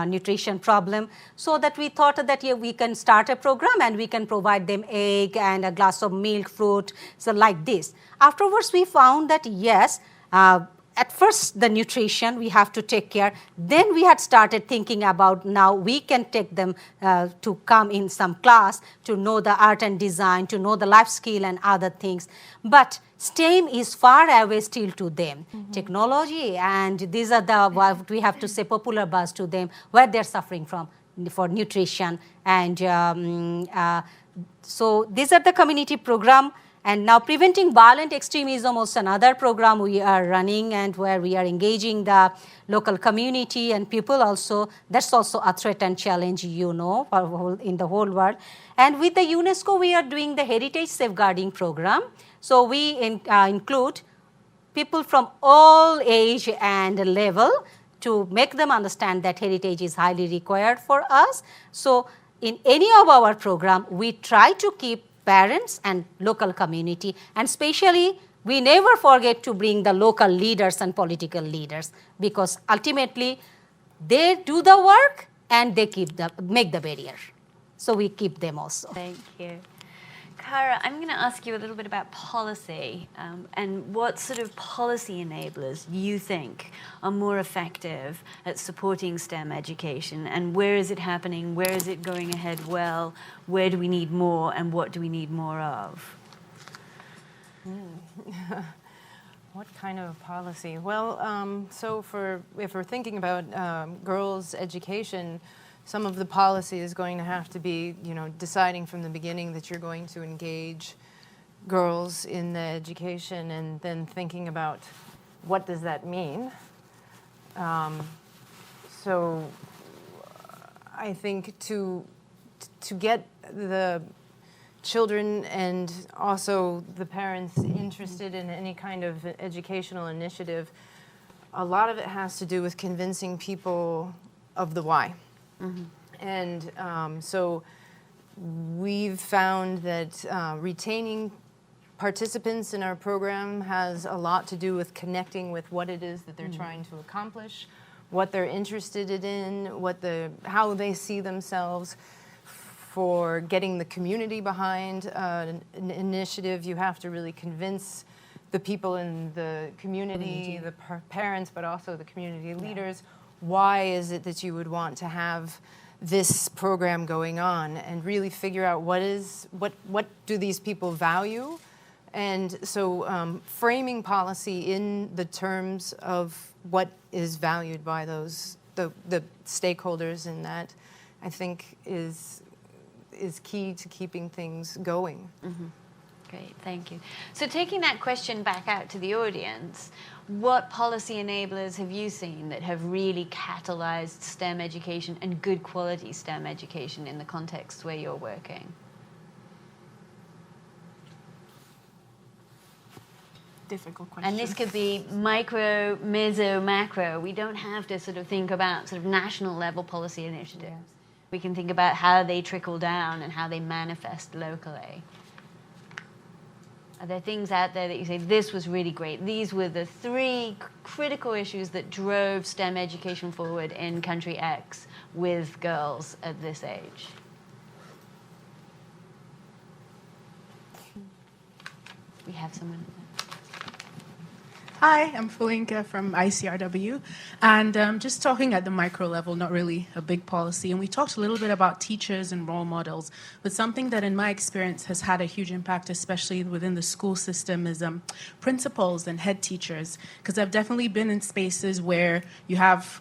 nutrition problem. So that we thought that we can start a program and we can provide them egg and a glass of milk, fruit, so like this. Afterwards we found that yes, at first the nutrition we have to take care. Then we had started thinking about now we can take them to come in some class to know the art and design, to know the life skill and other things. But STEM is far away still to them. Technology, and these are the, what we have to say, popular buzz to them, where they're suffering from for nutrition. And so these are the community program. And now preventing violent extremism also another program we are running, and where we are engaging the local community and people also. That's also a threat and challenge, you know, in the whole world. And with the UNESCO, we are doing the heritage safeguarding program. So we include people from all age and level to make them understand that heritage is highly required for us. So in any of our program, we try to keep parents and local community, and especially we never forget to bring the local leaders and political leaders, because ultimately they do the work and they make the barrier. So we keep them also. Thank you. Kara, I'm going to ask you a little bit about policy and what sort of policy enablers you think are more effective at supporting STEM education, and where is it happening, where is it going ahead well, where do we need more, and what do we need more of? What kind of policy? Well, so if we're thinking about girls' education, some of the policy is going to have to be, deciding from the beginning that you're going to engage girls in the education, and then thinking about what does that mean. So I think to get the children and also the parents interested in any kind of educational initiative, a lot of it has to do with convincing people of the why. Mm-hmm. And so we've found that retaining participants in our program has a lot to do with connecting with what it is that they're trying to accomplish, what they're interested in, how they see themselves. For getting the community behind an initiative, you have to really convince the people in the community, the parents, but also the community leaders, why is it that you would want to have this program going on, and really figure out what do these people value. And so framing policy in the terms of what is valued by the stakeholders in that, I think is key to keeping things going. Mm-hmm. Great, thank you. So taking that question back out to the audience, what policy enablers have you seen that have really catalyzed STEM education and good quality STEM education in the context where you're working? Difficult question. And this could be micro, meso, macro. We don't have to sort of think about sort of national level policy initiatives. Yes. We can think about how they trickle down and how they manifest locally. Are there things out there that you say, this was really great? These were the 3 critical issues that drove STEM education forward in country X with girls at this age? We have someone. Hi, I'm Fulinka from ICRW, and just talking at the micro level, not really a big policy, and we talked a little bit about teachers and role models, but something that in my experience has had a huge impact, especially within the school system, is principals and head teachers, because I've definitely been in spaces where you have,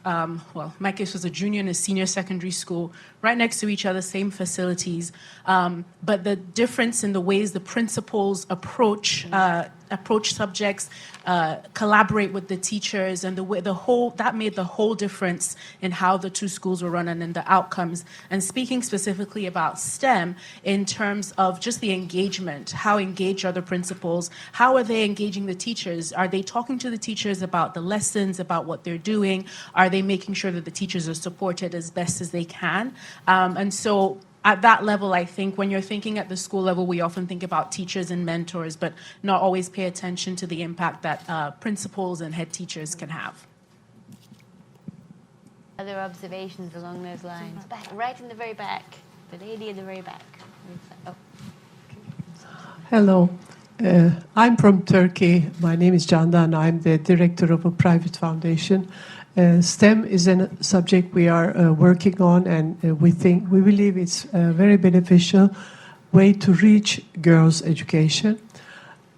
my case was a junior and a senior secondary school, right next to each other, same facilities, but the difference in the ways the principals approach subjects, collaborate with the teachers, and the way that made the whole difference in how the 2 schools were run and in the outcomes. And speaking specifically about STEM in terms of just the engagement, how engaged are the principals? How are they engaging the teachers? Are they talking to the teachers about the lessons, about what they're doing? Are they making sure that the teachers are supported as best as they can? And so at that level, I think when you're thinking at the school level, we often think about teachers and mentors, but not always pay attention to the impact that principals and head teachers can have. Other observations along those lines? Back, right in the very back. The lady in the very back. Oh. Hello. I'm from Turkey. My name is Candan. I'm the director of a private foundation. STEM is a subject we are working on, and we believe it's a very beneficial way to reach girls' education.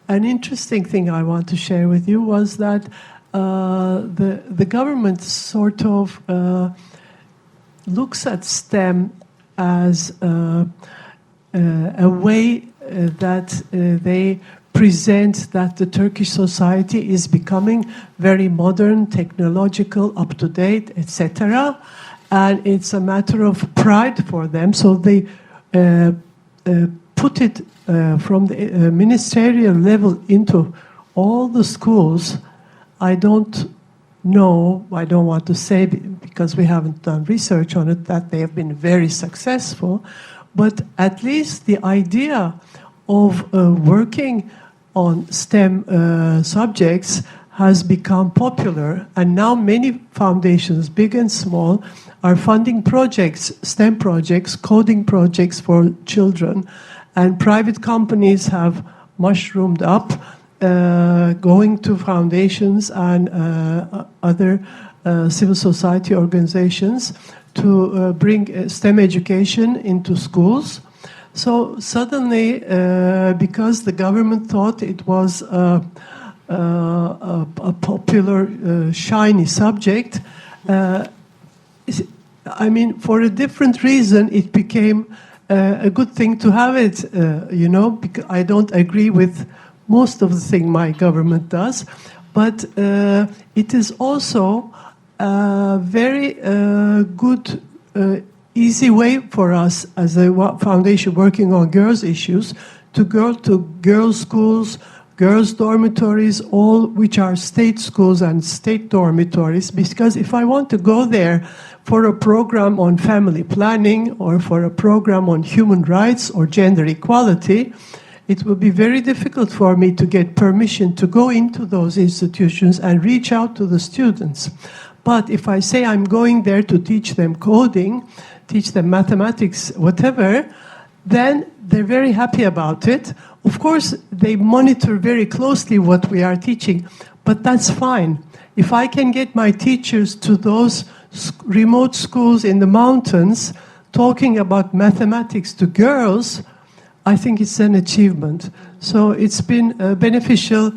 An interesting thing I want to share with you was that the government sort of looks at STEM as a way that they present that the Turkish society is becoming very modern, technological, up-to-date, etc. And it's a matter of pride for them. So they put it from the ministerial level into all the schools. I don't know, I don't want to say because we haven't done research on it, that they have been very successful, but at least the idea of working on STEM subjects has become popular, and now many foundations, big and small, are funding projects, STEM projects, coding projects for children, and private companies have mushroomed up, going to foundations and other civil society organizations to bring STEM education into schools. So suddenly, because the government thought it was a popular, shiny subject, I mean, for a different reason, it became a good thing to have it, because I don't agree with most of the thing my government does, but it is also a very good, easy way for us as a foundation working on girls' issues to go to girls' schools, girls' dormitories, all which are state schools and state dormitories, because if I want to go there for a program on family planning or for a program on human rights or gender equality, it will be very difficult for me to get permission to go into those institutions and reach out to the students. But if I say I'm going there to teach them coding, teach them mathematics, whatever, then they're very happy about it. Of course, they monitor very closely what we are teaching, but that's fine. If I can get my teachers to those remote schools in the mountains talking about mathematics to girls, I think it's an achievement. So it's been beneficial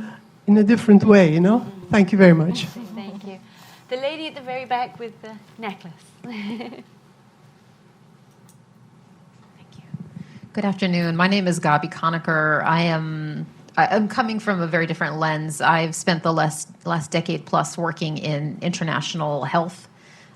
in a different way, you know? Thank you very much. Thank you. The lady at the very back with the necklace. Good afternoon. My name is Gabi Conacher. I'm coming from a very different lens. I've spent the last decade plus working in international health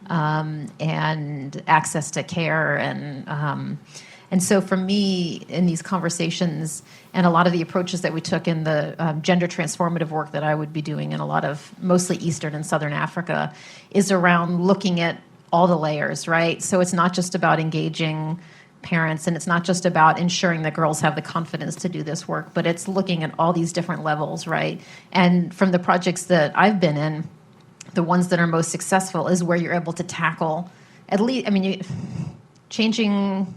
and access to care, and so for me, in these conversations, and a lot of the approaches that we took in the gender-transformative work that I would be doing in a lot of mostly Eastern and Southern Africa, is around looking at all the layers, right? So it's not just about engaging parents, and it's not just about ensuring that girls have the confidence to do this work, but it's looking at all these different levels, right? And from the projects that I've been in, the ones that are most successful is where you're able to tackle, at least, I mean, changing,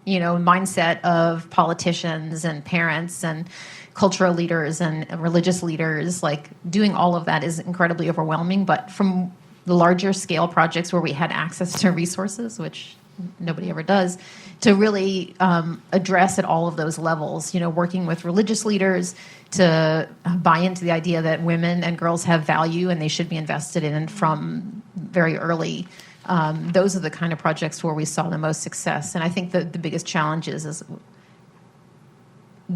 mindset of politicians and parents and cultural leaders and religious leaders, like doing all of that is incredibly overwhelming. But from the larger scale projects where we had access to resources, which nobody ever does, to really address at all of those levels, working with religious leaders to buy into the idea that women and girls have value and they should be invested in from very early. Those are the kind of projects where we saw the most success. And I think the biggest challenge is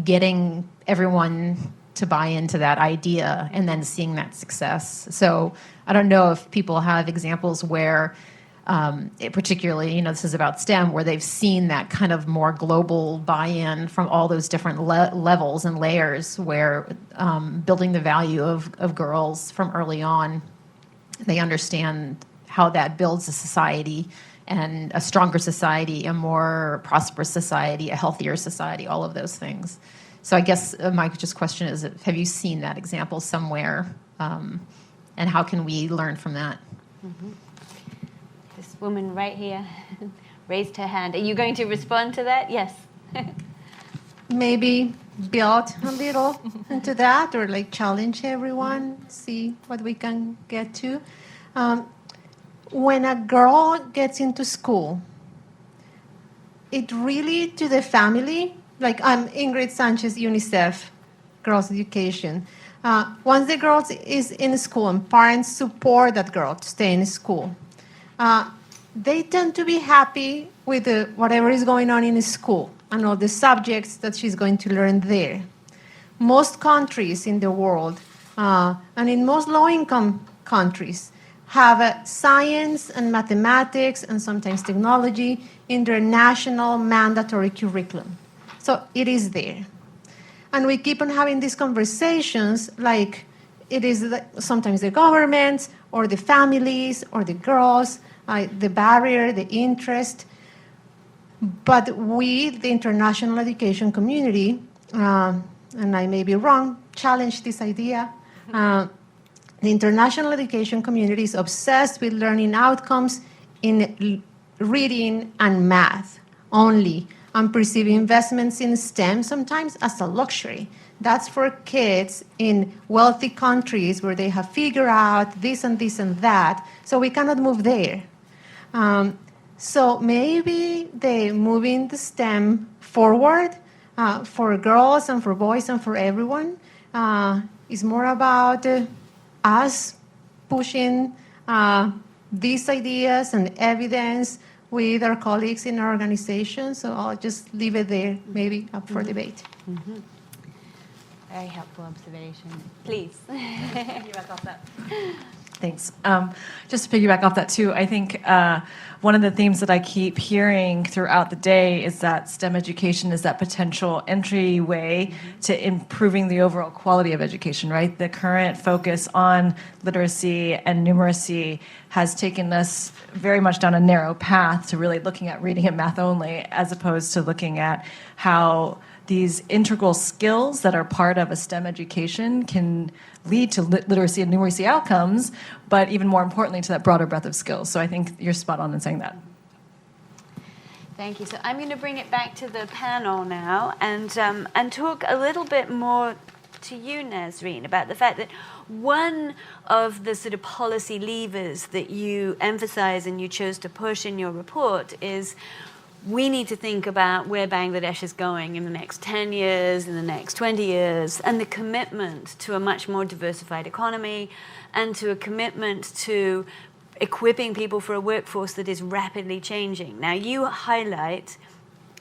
getting everyone to buy into that idea and then seeing that success. So I don't know if people have examples where particularly, this is about STEM, where they've seen that kind of more global buy-in from all those different levels and layers where building the value of girls from early on, they understand how that builds a society and a stronger society, a more prosperous society, a healthier society, all of those things. So I guess my question is, have you seen that example somewhere? And how can we learn from that? Mm-hmm. This woman right here raised her hand. Are you going to respond to that? Yes. Maybe build a little into that, or challenge everyone, see what we can get to. When a girl gets into school, it really to the family, I'm Ingrid Sanchez, UNICEF, Girls Education. Once the girl is in school and parents support that girl to stay in school, they tend to be happy with whatever is going on in school and all the subjects that she's going to learn there. Most countries in the world, and in most low-income countries, have science and mathematics and sometimes technology in their national mandatory curriculum. So it is there. And we keep on having these conversations it is sometimes the governments or the families or the girls, the barrier, the interest. But we, the international education community, and I may be wrong, challenge this idea. The international education community is obsessed with learning outcomes in reading and math only, and perceive investments in STEM sometimes as a luxury. That's for kids in wealthy countries where they have figured out this and this and that, so we cannot move there. So maybe moving the STEM forward for girls and for boys and for everyone is more about us pushing these ideas and evidence with our colleagues in our organization. So I'll just leave it there, maybe up for debate. Mm-hmm. Very helpful observation. Please. Piggyback off that. Thanks. Just to piggyback off that too, I think one of the themes that I keep hearing throughout the day is that STEM education is that potential entryway to improving the overall quality of education, right? The current focus on literacy and numeracy has taken us very much down a narrow path to really looking at reading and math only, as opposed to looking at how these integral skills that are part of a STEM education can lead to literacy and numeracy outcomes, but even more importantly, to that broader breadth of skills. So I think you're spot on in saying that. Thank you. So I'm going to bring it back to the panel now and talk a little bit more to you, Nazreen, about the fact that one of the sort of policy levers that you emphasize and you chose to push in your report is we need to think about where Bangladesh is going in the next 10 years, in the next 20 years, and the commitment to a much more diversified economy and to a commitment to equipping people for a workforce that is rapidly changing. Now, you highlight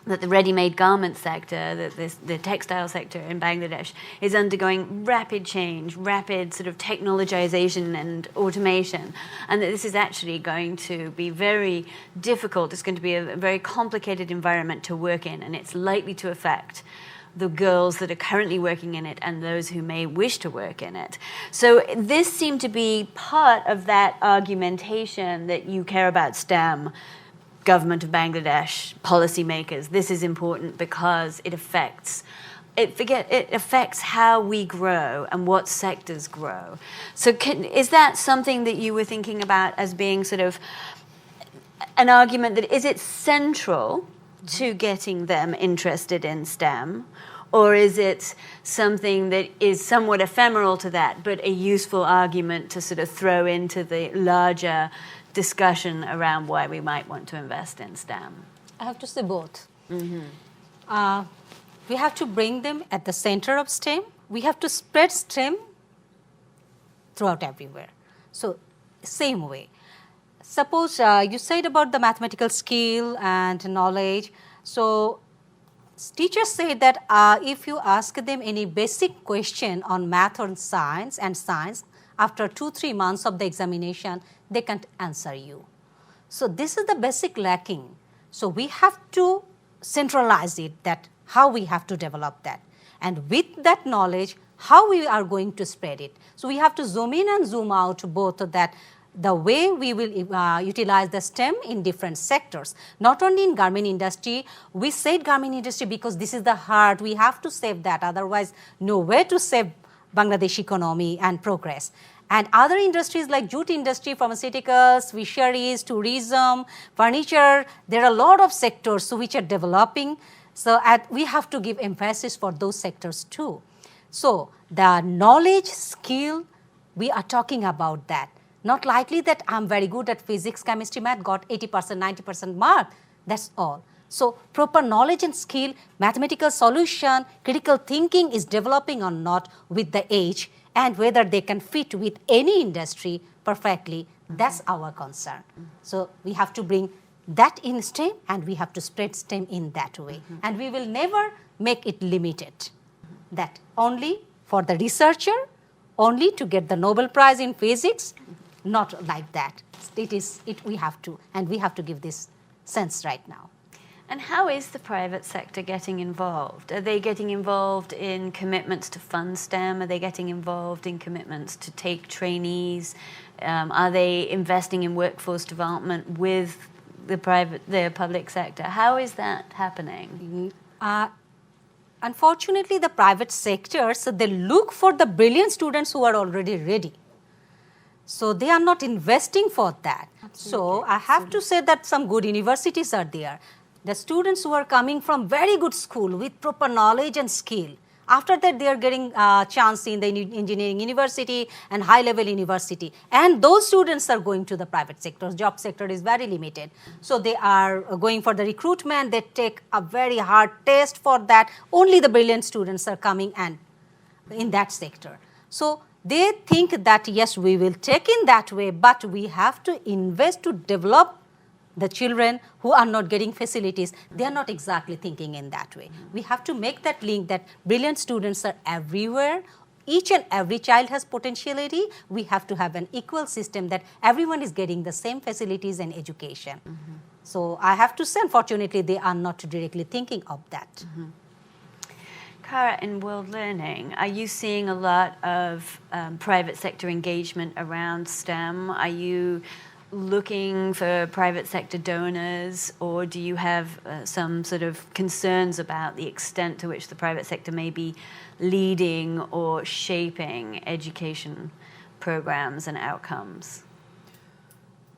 that the ready-made garment sector, that the textile sector in Bangladesh is undergoing rapid change, rapid sort of technologization and automation, and that this is actually going to be very difficult. It's going to be a very complicated environment to work in, and it's likely to affect the girls that are currently working in it and those who may wish to work in it. So this seemed to be part of that argumentation that you care about STEM, government of Bangladesh, policymakers. This is important because it affects how we grow and what sectors grow. So is that something that you were thinking about as being sort of an argument that is it central to getting them interested in STEM, or is it something that is somewhat ephemeral to that, but a useful argument to sort of throw into the larger discussion around why we might want to invest in STEM? I have to say both. Mm-hmm. We have to bring them at the center of STEM. We have to spread STEM throughout everywhere. So same way. Suppose you said about the mathematical skill and knowledge. So teachers say that if you ask them any basic question on math or science, after 2-3 months of the examination, they can't answer you. So this is the basic lacking. So we have to centralize it, that how we have to develop that. And with that knowledge, how we are going to spread it. So we have to zoom in and zoom out both of that, the way we will utilize the STEM in different sectors. Not only in garment industry, we said garment industry because this is the heart, we have to save that, otherwise no way to save Bangladesh economy and progress. And other industries like jute industry, pharmaceuticals, fisheries, tourism, furniture, there are a lot of sectors which are developing. So we have to give emphasis for those sectors too. So the knowledge, skill, we are talking about that. Not likely that I'm very good at physics, chemistry, math, got 80%, 90% mark, that's all. So proper knowledge and skill, mathematical solution, critical thinking is developing or not with the age, and whether they can fit with any industry perfectly, that's our concern. So we have to bring that in STEM, and we have to spread STEM in that way. And we will never make it limited, that only for the researcher, only to get the Nobel Prize in physics, not like that. We have to, and we have to give this sense right now. And how is the private sector getting involved? Are they getting involved in commitments to fund STEM? Are they getting involved in commitments to take trainees? Are they investing in workforce development with the public sector? How is that happening? Unfortunately, the private sector, so they look for the brilliant students who are already ready. So they are not investing for that. So I have to say that some good universities are there. The students who are coming from very good school with proper knowledge and skill, after that they are getting a chance in the engineering university and high-level university. And those students are going to the private sector. Job sector is very limited. So they are going for the recruitment. They take a very hard test for that. Only the brilliant students are coming and in that sector. So they think that, yes, we will take in that way, but we have to invest to develop the children who are not getting facilities. They are not exactly thinking in that way. We have to make that link that brilliant students are everywhere. Each and every child has potentiality. We have to have an equal system that everyone is getting the same facilities and education. So I have to say, unfortunately, they are not directly thinking of that. Kara, in world learning, are you seeing a lot of private sector engagement around STEM? Are you looking for private sector donors, or do you have some sort of concerns about the extent to which the private sector may be leading or shaping education programs and outcomes?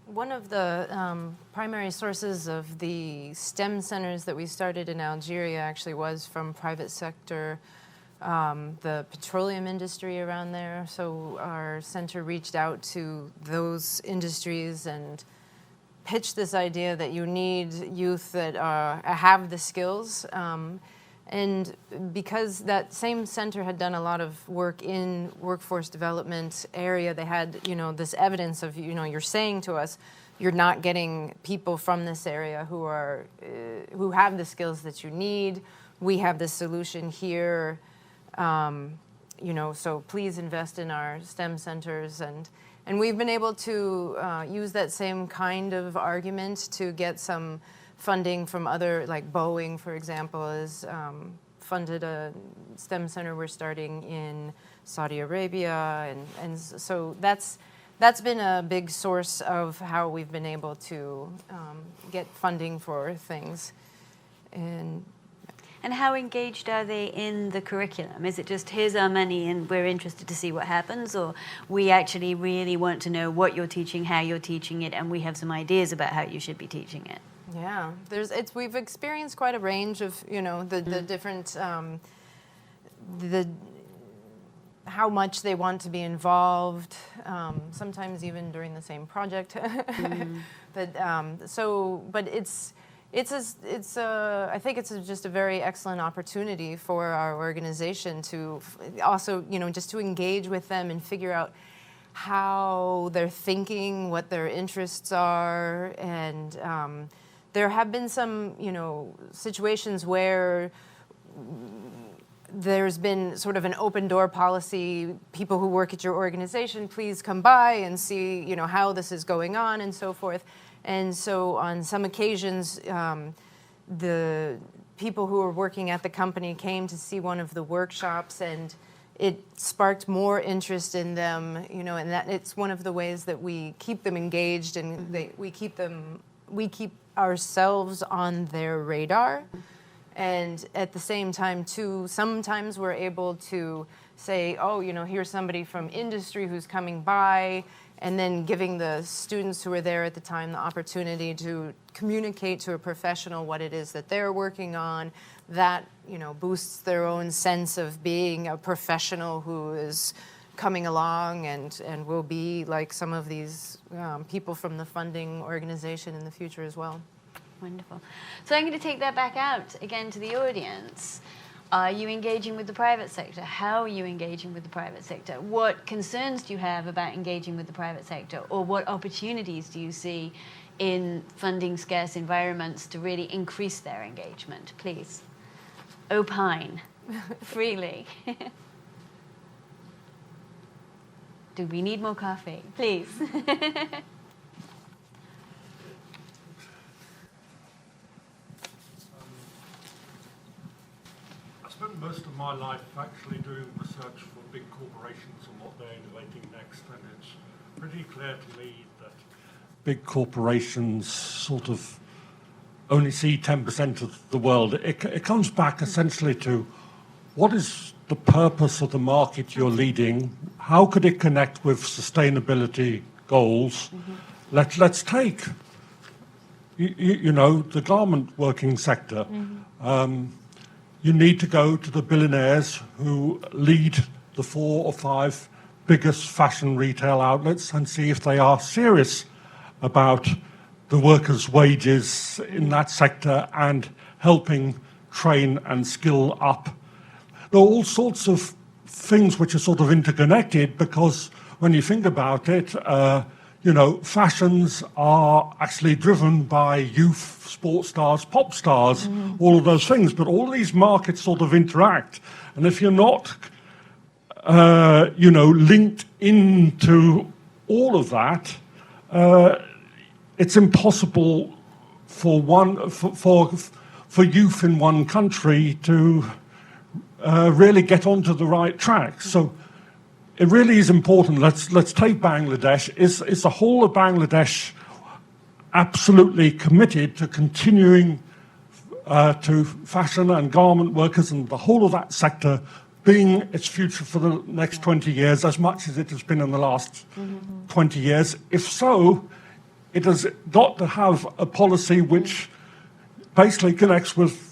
One of the primary sources of the STEM centers that we started in Algeria actually was from private sector, the petroleum industry around there. So our center reached out to those industries and pitched this idea that you need youth that have the skills. And because that same center had done a lot of work in workforce development area, they had, this evidence of, you're saying to us, you're not getting people from this area who have the skills that you need. We have the solution here. So please invest in our STEM centers. And we've been able to use that same kind of argument to get some funding from other, like Boeing, for example, has funded a STEM center we're starting in Saudi Arabia. And so that's been a big source of how we've been able to get funding for things. And how engaged are they in the curriculum? Is it just, here's our money and we're interested to see what happens, or we actually really want to know what you're teaching, how you're teaching it, and we have some ideas about how you should be teaching it? Yeah, we've experienced quite a range of, the different, how much they want to be involved, sometimes even during the same project. But I think it's just a very excellent opportunity for our organization to also, just to engage with them and figure out how they're thinking, what their interests are. And there have been some, situations where there's been sort of an open door policy. People who work at your organization, please come by and see, how this is going on and so forth. And so on some occasions, the people who were working at the company came to see one of the workshops, and it sparked more interest in them, and that it's one of the ways that we keep them engaged, and we keep ourselves on their radar. And at the same time, too, sometimes we're able to say, oh, here's somebody from industry who's coming by, and then giving the students who were there at the time the opportunity to communicate to a professional what it is that they're working on. That, boosts their own sense of being a professional who is coming along and will be like some of these people from the funding organization in the future as well. Wonderful. So I'm going to take that back out again to the audience. Are you engaging with the private sector? How are you engaging with the private sector? What concerns do you have about engaging with the private sector? Or what opportunities do you see in funding scarce environments to really increase their engagement? Please, opine freely. Do we need more coffee? Please. my life actually doing research for big corporations and what they're innovating next, and it's pretty clear to me that big corporations sort of only see 10% of the world. It comes back essentially to what is the purpose of the market you're leading? How could it connect with sustainability goals? Let's take, you know, the garment working sector. You need to go to the billionaires who lead the 4 or 5 biggest fashion retail outlets and see if they are serious about the workers' wages in that sector and helping train and skill up. There are all sorts of things which are sort of interconnected, because when you think about it, you know, fashions are actually driven by youth, sports stars, pop stars, all of those things. But all these markets sort of interact. And if you're not, you know, linked into all of that, it's impossible for youth in one country to really get onto the right track. So it really is important. Let's take Bangladesh. Is the whole of Bangladesh absolutely committed to continuing to fashion and garment workers and the whole of that sector being its future for the next 20 years, as much as it has been in the last 20 years? If so, it has got to have a policy which basically connects with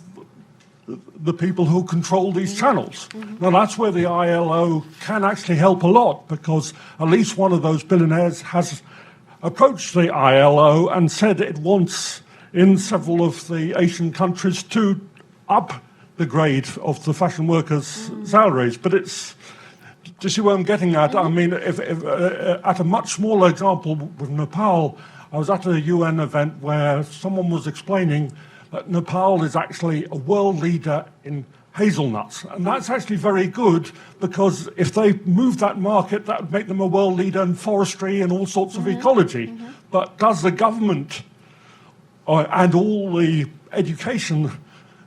the people who control these channels. Now, that's where the ILO can actually help a lot, because at least one of those billionaires has approached the ILO and said it wants, in several of the Asian countries, to up the grade of the fashion workers' salaries. But it's, do you see where I'm getting at? I mean, if at a much smaller example with Nepal, I was at a UN event where someone was explaining that Nepal is actually a world leader in hazelnuts. And that's actually very good, because if they move that market, that would make them a world leader in forestry and all sorts of ecology. But does the government and all the education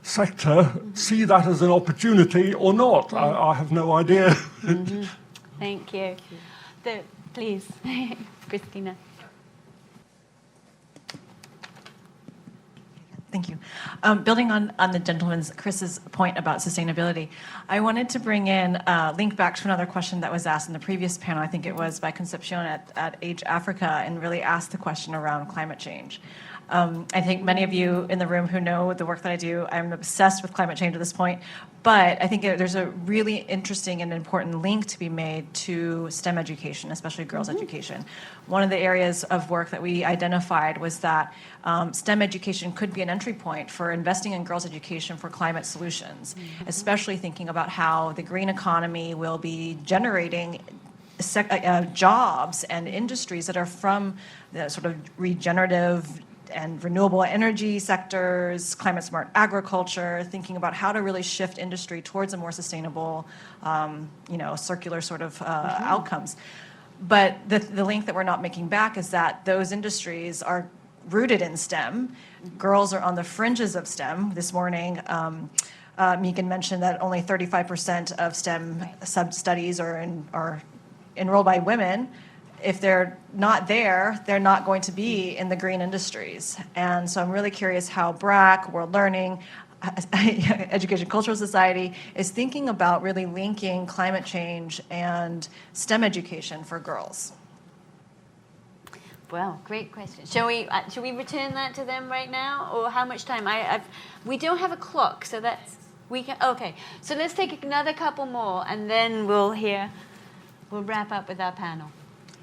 sector see that as an opportunity or not? I have no idea. Thank you. Please, Christina. Thank you. Building on the gentleman's, Chris's point about sustainability, I wanted to bring in, link back to another question that was asked in the previous panel. I think it was by Concepcion at Age Africa, and really asked the question around climate change. I think many of you in the room who know the work that I do, I'm obsessed with climate change at this point, but I think there's a really interesting and important link to be made to STEM education, especially girls' education. One of the areas of work that we identified was that STEM education could be an entry point for investing in girls' education for climate solutions, especially thinking about how the green economy will be generating jobs and industries that are from the sort of regenerative and renewable energy sectors, climate smart agriculture, thinking about how to really shift industry towards a more sustainable, circular sort of outcomes. But the link that we're not making back is that those industries are rooted in STEM. Girls are on the fringes of STEM. This morning, Megan mentioned that only 35% of STEM sub-studies are enrolled by women. If they're not there, they're not going to be in the green industries. And so I'm really curious how BRAC, World Learning, Education Cultural Society is thinking about really linking climate change and STEM education for girls. Well, great question. Shall we return that to them right now, or how much time? We don't have a clock, so okay. So let's take another couple more, and then we'll wrap up with our panel.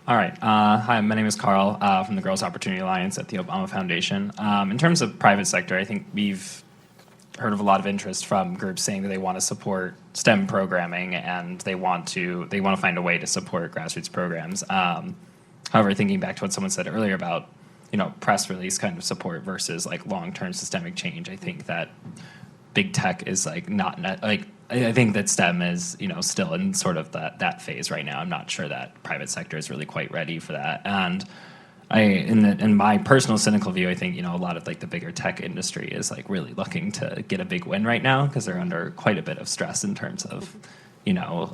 All right. Hi, my name is Carl from the Girls Opportunity Alliance at the Obama Foundation. In terms of private sector, I think we've heard of a lot of interest from groups saying that they want to support STEM programming and they want to find a way to support grassroots programs. However, thinking back to what someone said earlier about press release kind of support versus like long-term systemic change, I think that big tech is I think that STEM is, still in sort of that phase right now. I'm not sure that private sector is really quite ready for that. And in my personal cynical view, I think, a lot of like the bigger tech industry is like really looking to get a big win right now because they're under quite a bit of stress in terms of,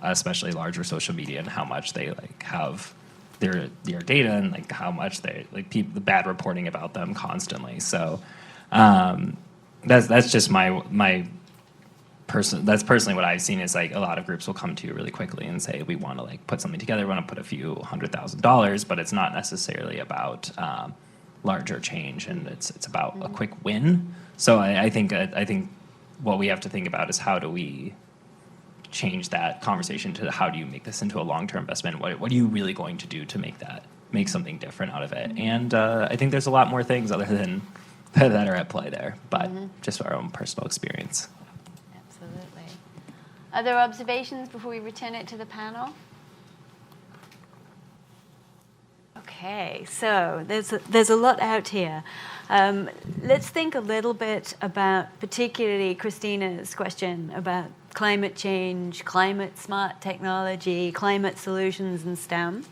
especially larger social media and how much they like have their data and like how much they like the bad reporting about them constantly. So that's just that's personally what I've seen is like a lot of groups will come to you really quickly and say, we want to like put something together, we want to put a few $100,000, but it's not necessarily about larger change, and it's about a quick win. So I think what we have to think about is how do we change that conversation to how do you make this into a long-term investment? What are you really going to do to make something different out of it? And I think there's a lot more things other than that are at play there, but just our own personal experience. Other observations before we return it to the panel? Okay, so there's a lot out here. Let's think a little bit about particularly Christina's question about climate change, climate smart technology, climate solutions in STEM.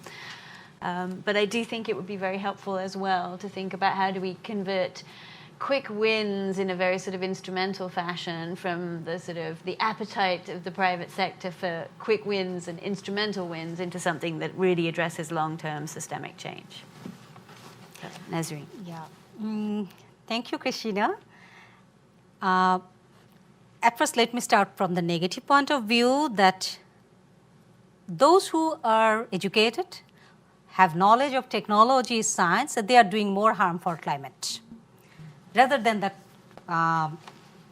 But I do think it would be very helpful as well to think about how do we convert quick wins in a very sort of instrumental fashion from the sort of the appetite of the private sector for quick wins and instrumental wins into something that really addresses long-term systemic change. So, Nazreen. Yeah. Thank you, Christina. At first, let me start from the negative point of view that those who are educated, have knowledge of technology, science, that they are doing more harm for climate. Rather than the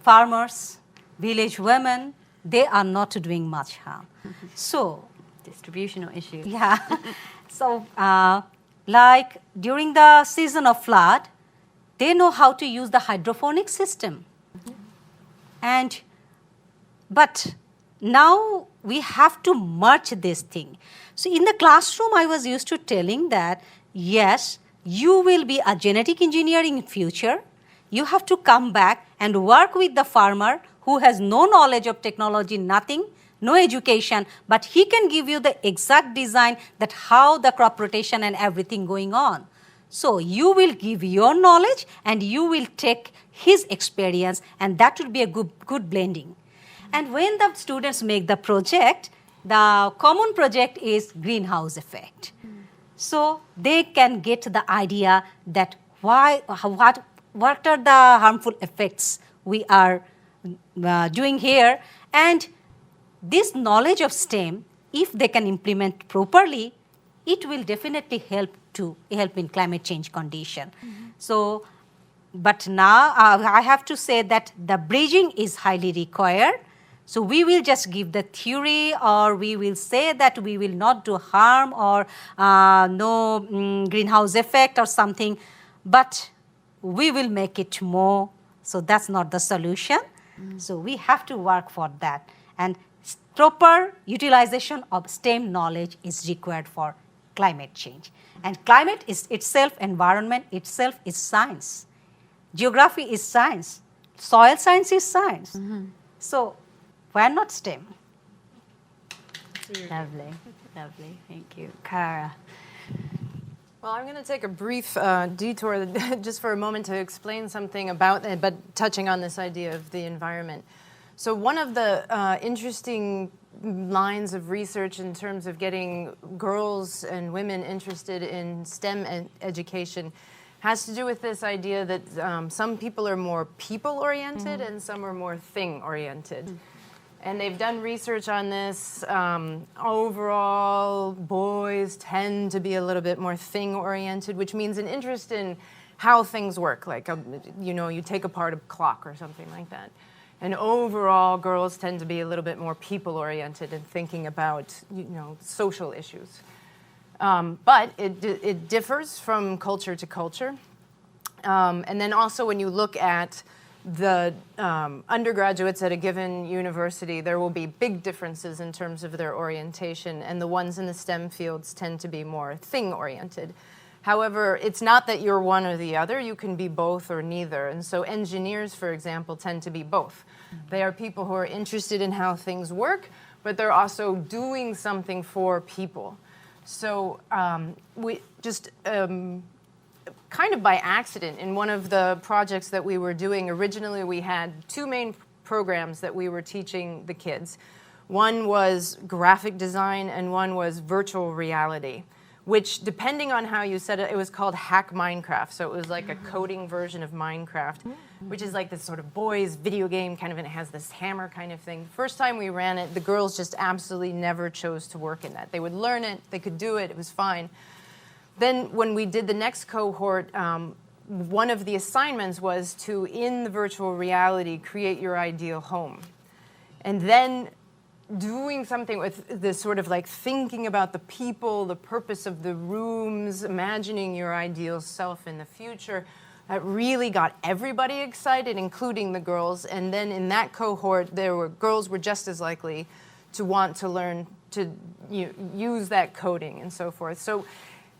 farmers, village women, they are not doing much harm. So, distributional issues. Yeah. So, like during the season of flood, they know how to use the hydroponic system. But now we have to merge this thing. So in the classroom, I was used to telling that, yes, you will be a genetic engineer in future. You have to come back and work with the farmer who has no knowledge of technology, nothing, no education, but he can give you the exact design that how the crop rotation and everything going on. So you will give your knowledge and you will take his experience, and that will be a good blending. And when the students make the project, the common project is greenhouse effect. So they can get the idea that what are the harmful effects we are doing here. And this knowledge of STEM, if they can implement properly, it will definitely help in climate change condition. So, but now I have to say that the bridging is highly required. So we will just give the theory, or we will say that we will not do harm or no greenhouse effect or something, but we will make it more. So that's not the solution. So we have to work for that. And proper utilization of STEM knowledge is required for climate change. And climate is itself, environment itself is science. Geography is science. Soil science is science. So why not STEM? Lovely, lovely. Thank you. Kara. Well, I'm going to take a brief detour just for a moment to explain something about it, but touching on this idea of the environment. So one of the interesting lines of research in terms of getting girls and women interested in STEM education has to do with this idea that some people are more people-oriented and some are more thing-oriented. And they've done research on this. Overall, boys tend to be a little bit more thing-oriented, which means an interest in how things work, like, you take apart a clock or something like that. And overall, girls tend to be a little bit more people-oriented and thinking about, social issues. But it differs from culture to culture. And then also when you look at the undergraduates at a given university, there will be big differences in terms of their orientation, and the ones in the STEM fields tend to be more thing-oriented. However, it's not that you're one or the other. You can be both or neither. And so engineers, for example, tend to be both. They are people who are interested in how things work, but they're also doing something for people. So we just kind of by accident. In one of the projects that we were doing, originally we had two main programs that we were teaching the kids. One was graphic design and one was virtual reality, which, depending on how you said it, it was called Hack Minecraft. So it was like a coding version of Minecraft, which is like this sort of boys video game kind of, and it has this hammer kind of thing. First time we ran it, the girls just absolutely never chose to work in that. They would learn it, they could do it, it was fine. Then when we did the next cohort, one of the assignments was to, in the virtual reality, create your ideal home. And then doing something with this sort of like thinking about the people, the purpose of the rooms, imagining your ideal self in the future, that really got everybody excited, including the girls. And then in that cohort, girls were just as likely to want to learn to use that coding and so forth. So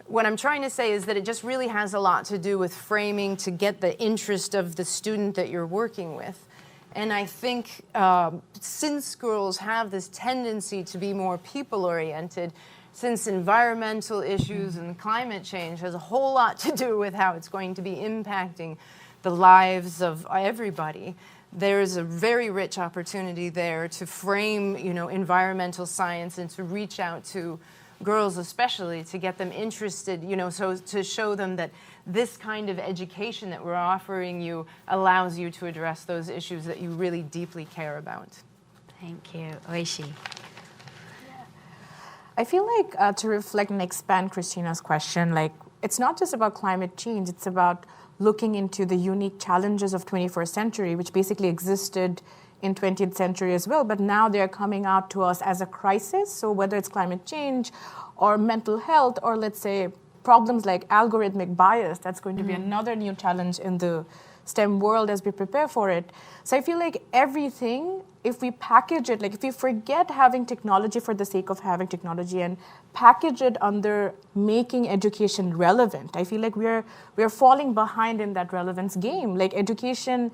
what I'm trying to say is that it just really has a lot to do with framing to get the interest of the student that you're working with. And I think since girls have this tendency to be more people-oriented, since environmental issues and climate change has a whole lot to do with how it's going to be impacting the lives of everybody, there's a very rich opportunity there to frame, environmental science and to reach out to girls especially, to get them interested, so to show them that this kind of education that we're offering you allows you to address those issues that you really deeply care about. Thank you. Oishi. I feel like to reflect and expand Christina's question, like it's not just about climate change, it's about looking into the unique challenges of 21st century, which basically existed in 20th century as well, but now they're coming out to us as a crisis. So whether it's climate change or mental health, or let's say problems like algorithmic bias, that's going to be another new challenge in the STEM world as we prepare for it. So I feel like everything, if we package it, like if we forget having technology for the sake of having technology and package it under making education relevant, I feel like we're falling behind in that relevance game. Like education,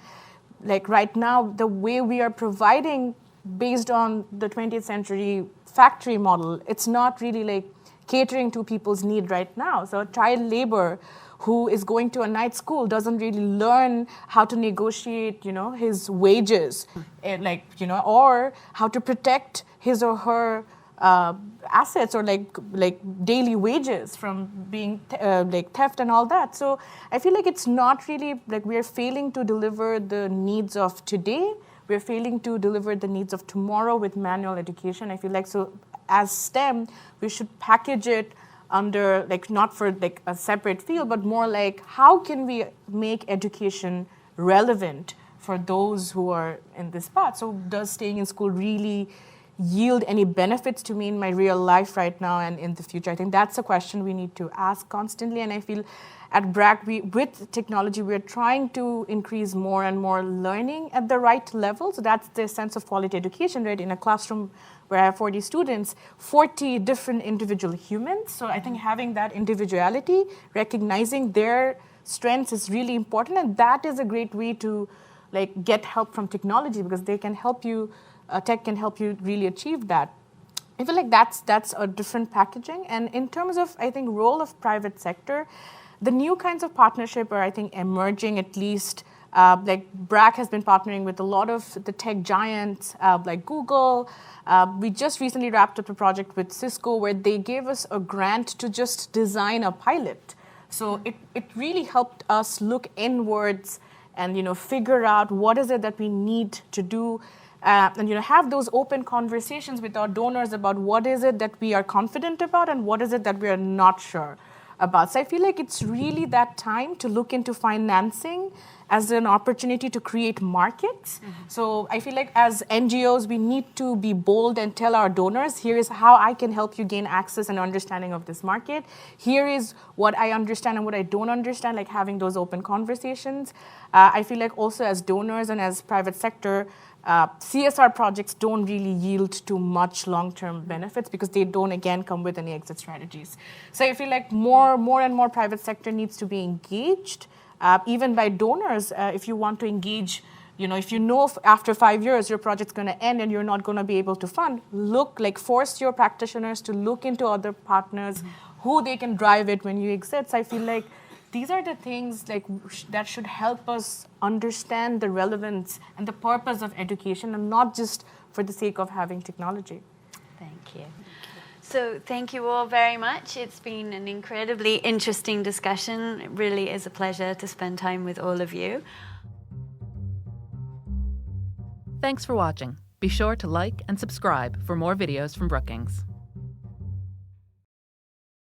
like right now, the way we are providing based on the 20th century factory model, it's not really like catering to people's need right now. So child labor who is going to a night school doesn't really learn how to negotiate, his wages, or how to protect his or her assets or like daily wages from being theft and all that. So I feel like it's not really like we're failing to deliver the needs of today. We're failing to deliver the needs of tomorrow with manual education. I feel like so as STEM, we should package it under not for a separate field, but more like how can we make education relevant for those who are in this path? So does staying in school really yield any benefits to me in my real life right now and in the future? I think that's a question we need to ask constantly. And I feel at BRAC, with technology, we're trying to increase more and more learning at the right level. So that's the sense of quality education, right? In a classroom where I have 40 students, 40 different individual humans. So I think having that individuality, recognizing their strengths is really important. And that is a great way to get help from technology because they can help you, tech can help you really achieve that. I feel like that's a different packaging. And in terms of, I think, role of private sector, the new kinds of partnership are, I think, emerging at least. BRAC has been partnering with a lot of the tech giants like Google. We just recently wrapped up a project with Cisco where they gave us a grant to just design a pilot. So it really helped us look inwards and figure out what is it that we need to do and have those open conversations with our donors about what is it that we are confident about and what is it that we are not sure about. So I feel like it's really that time to look into financing as an opportunity to create markets. So I feel like as NGOs, we need to be bold and tell our donors, here is how I can help you gain access and understanding of this market. Here is what I understand and what I don't understand, like having those open conversations. I feel like also as donors and as private sector, CSR projects don't really yield too much long-term benefits because they don't, again, come with any exit strategies. So I feel like more and more private sector needs to be engaged, even by donors. If you want to engage, if you know after 5 years your project's going to end and you're not going to be able to fund, force your practitioners to look into other partners, who they can drive it when you exit. So I feel like these are the things like that should help us understand the relevance and the purpose of education, and not just for the sake of having technology. Thank you. So thank you all very much. It's been an incredibly interesting discussion. It really is a pleasure to spend time with all of you. Thanks for watching. Be sure to like and subscribe for more videos from Brookings.